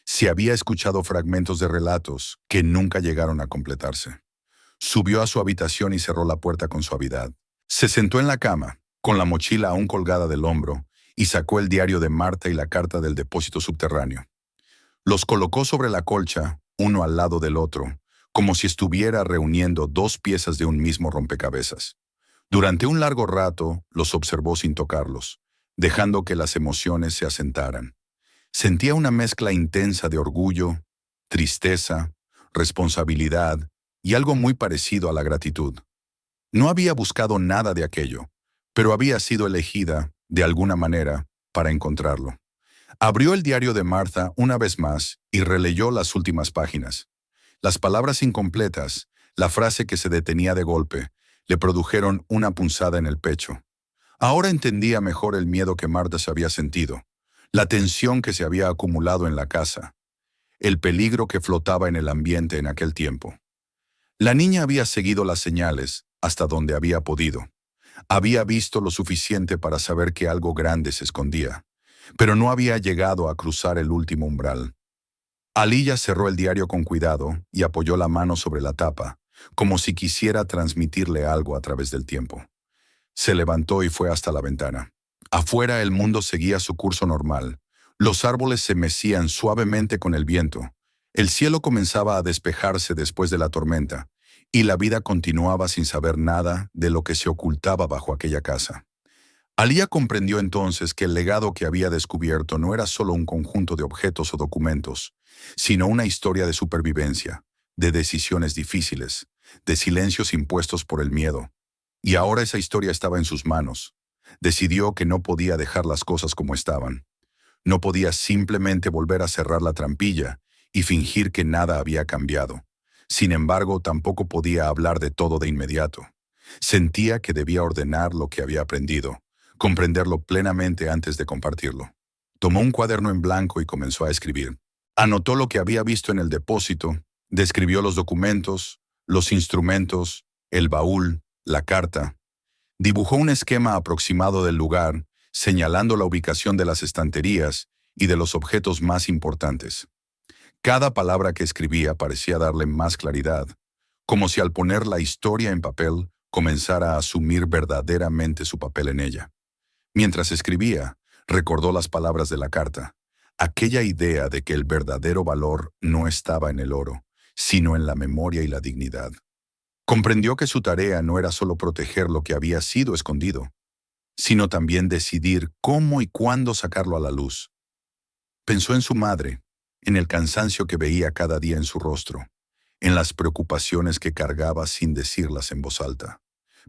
A: si había escuchado fragmentos de relatos que nunca llegaron a completarse. Subió a su habitación y cerró la puerta con suavidad. Se sentó en la cama, con la mochila aún colgada del hombro, y sacó el diario de Marta y la carta del depósito subterráneo. Los colocó sobre la colcha, uno al lado del otro, como si estuviera reuniendo dos piezas de un mismo rompecabezas. Durante un largo rato los observó sin tocarlos, dejando que las emociones se asentaran. Sentía una mezcla intensa de orgullo, tristeza, responsabilidad y algo muy parecido a la gratitud. No había buscado nada de aquello, pero había sido elegida, de alguna manera, para encontrarlo. Abrió el diario de Martha una vez más y releyó las últimas páginas. Las palabras incompletas, la frase que se detenía de golpe, le produjeron una punzada en el pecho. Ahora entendía mejor el miedo que Martha se había sentido, la tensión que se había acumulado en la casa, el peligro que flotaba en el ambiente en aquel tiempo. La niña había seguido las señales hasta donde había podido. Había visto lo suficiente para saber que algo grande se escondía, pero no había llegado a cruzar el último umbral. Aliyah cerró el diario con cuidado y apoyó la mano sobre la tapa, como si quisiera transmitirle algo a través del tiempo. Se levantó y fue hasta la ventana. Afuera el mundo seguía su curso normal. Los árboles se mecían suavemente con el viento. El cielo comenzaba a despejarse después de la tormenta, y la vida continuaba sin saber nada de lo que se ocultaba bajo aquella casa. Aliyah comprendió entonces que el legado que había descubierto no era solo un conjunto de objetos o documentos, sino una historia de supervivencia, de decisiones difíciles, de silencios impuestos por el miedo. Y ahora esa historia estaba en sus manos. Decidió que no podía dejar las cosas como estaban. No podía simplemente volver a cerrar la trampilla y fingir que nada había cambiado. Sin embargo, tampoco podía hablar de todo de inmediato. Sentía que debía ordenar lo que había aprendido, comprenderlo plenamente antes de compartirlo. Tomó un cuaderno en blanco y comenzó a escribir. Anotó lo que había visto en el depósito, describió los documentos, los instrumentos, el baúl, la carta. Dibujó un esquema aproximado del lugar, señalando la ubicación de las estanterías y de los objetos más importantes. Cada palabra que escribía parecía darle más claridad, como si al poner la historia en papel comenzara a asumir verdaderamente su papel en ella. Mientras escribía, recordó las palabras de la carta, aquella idea de que el verdadero valor no estaba en el oro, sino en la memoria y la dignidad. Comprendió que su tarea no era solo proteger lo que había sido escondido, sino también decidir cómo y cuándo sacarlo a la luz. Pensó en su madre, en el cansancio que veía cada día en su rostro, en las preocupaciones que cargaba sin decirlas en voz alta.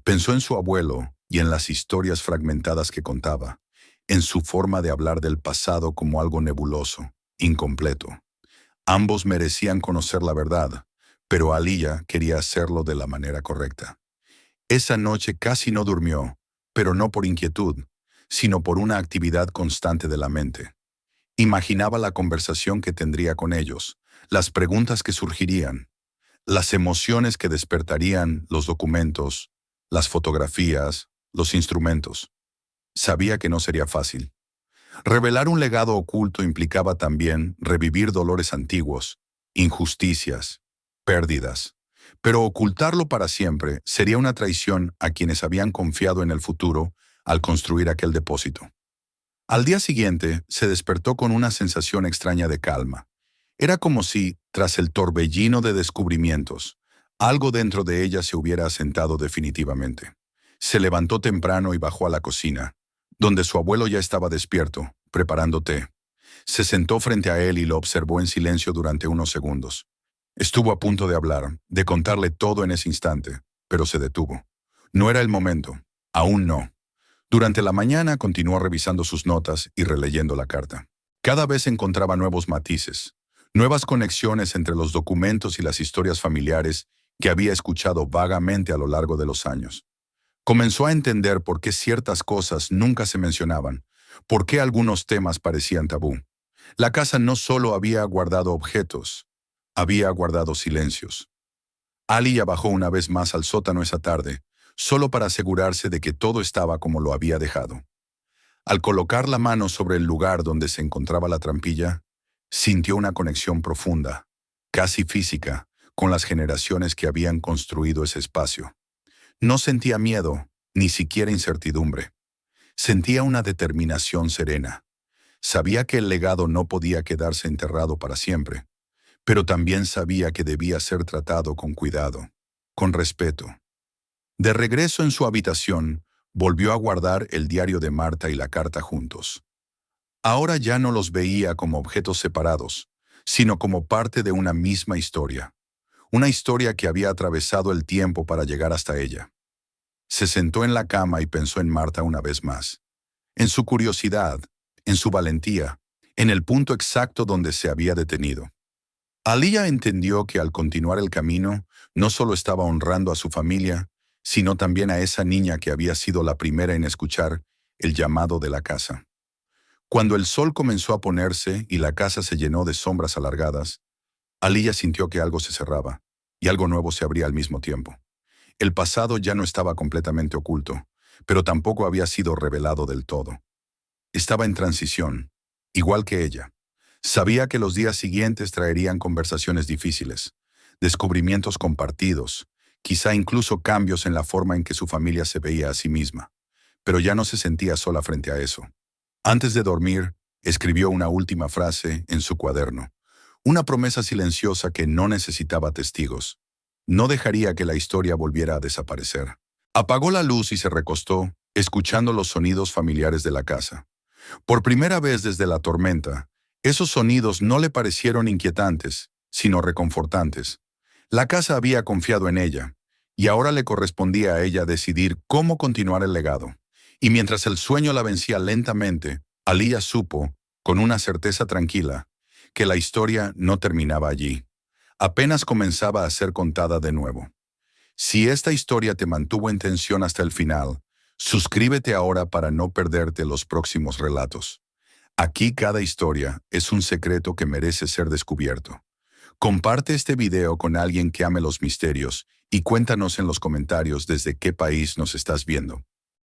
A: Pensó en su abuelo y en las historias fragmentadas que contaba, en su forma de hablar del pasado como algo nebuloso, incompleto. Ambos merecían conocer la verdad, pero Aliyah quería hacerlo de la manera correcta. Esa noche casi no durmió, pero no por inquietud, sino por una actividad constante de la mente. Imaginaba la conversación que tendría con ellos, las preguntas que surgirían, las emociones que despertarían los documentos, las fotografías, los instrumentos. Sabía que no sería fácil. Revelar un legado oculto implicaba también revivir dolores antiguos, injusticias, pérdidas. Pero ocultarlo para siempre sería una traición a quienes habían confiado en el futuro al construir aquel depósito. Al día siguiente, se despertó con una sensación extraña de calma. Era como si, tras el torbellino de descubrimientos, Algo dentro de ella se hubiera asentado definitivamente. Se levantó temprano y bajó a la cocina, donde su abuelo ya estaba despierto, preparando té. Se sentó frente a él y lo observó en silencio durante unos segundos. Estuvo a punto de hablar, de contarle todo en ese instante, pero se detuvo. No era el momento. Aún no. Durante la mañana continuó revisando sus notas y releyendo la carta. Cada vez encontraba nuevos matices, nuevas conexiones entre los documentos y las historias familiares que había escuchado vagamente a lo largo de los años. Comenzó a entender por qué ciertas cosas nunca se mencionaban, por qué algunos temas parecían tabú. La casa no solo había guardado objetos, había guardado silencios. Alia bajó una vez más al sótano esa tarde, solo para asegurarse de que todo estaba como lo había dejado. Al colocar la mano sobre el lugar donde se encontraba la trampilla, sintió una conexión profunda, casi física, con las generaciones que habían construido ese espacio. No sentía miedo, ni siquiera incertidumbre. Sentía una determinación serena. Sabía que el legado no podía quedarse enterrado para siempre, pero también sabía que debía ser tratado con cuidado, con respeto. De regreso en su habitación, volvió a guardar el diario de Marta y la carta juntos. Ahora ya no los veía como objetos separados, sino como parte de una misma historia. Una historia que había atravesado el tiempo para llegar hasta ella. Se sentó en la cama y pensó en Marta una vez más. En su curiosidad, en su valentía, en el punto exacto donde se había detenido. Alia entendió que al continuar el camino, no solo estaba honrando a su familia, sino también a esa niña que había sido la primera en escuchar el llamado de la casa. Cuando el sol comenzó a ponerse y la casa se llenó de sombras alargadas, Alia sintió que algo se cerraba y algo nuevo se abría al mismo tiempo. El pasado ya no estaba completamente oculto, pero tampoco había sido revelado del todo. Estaba en transición, igual que ella. Sabía que los días siguientes traerían conversaciones difíciles, descubrimientos compartidos, quizá incluso cambios en la forma en que su familia se veía a sí misma. Pero ya no se sentía sola frente a eso. Antes de dormir, escribió una última frase en su cuaderno. Una promesa silenciosa que no necesitaba testigos. No dejaría que la historia volviera a desaparecer. Apagó la luz y se recostó, escuchando los sonidos familiares de la casa. Por primera vez desde la tormenta, esos sonidos no le parecieron inquietantes, sino reconfortantes. La casa había confiado en ella, y ahora le correspondía a ella decidir cómo continuar el legado. Y mientras el sueño la vencía lentamente, Alia supo, con una certeza tranquila, que la historia no terminaba allí. Apenas comenzaba a ser contada de nuevo. Si esta historia te mantuvo en tensión hasta el final, suscríbete ahora para no perderte los próximos relatos. Aquí cada historia es un secreto que merece ser descubierto. Comparte este video con alguien que ame los misterios y cuéntanos en los comentarios desde qué país nos estás viendo.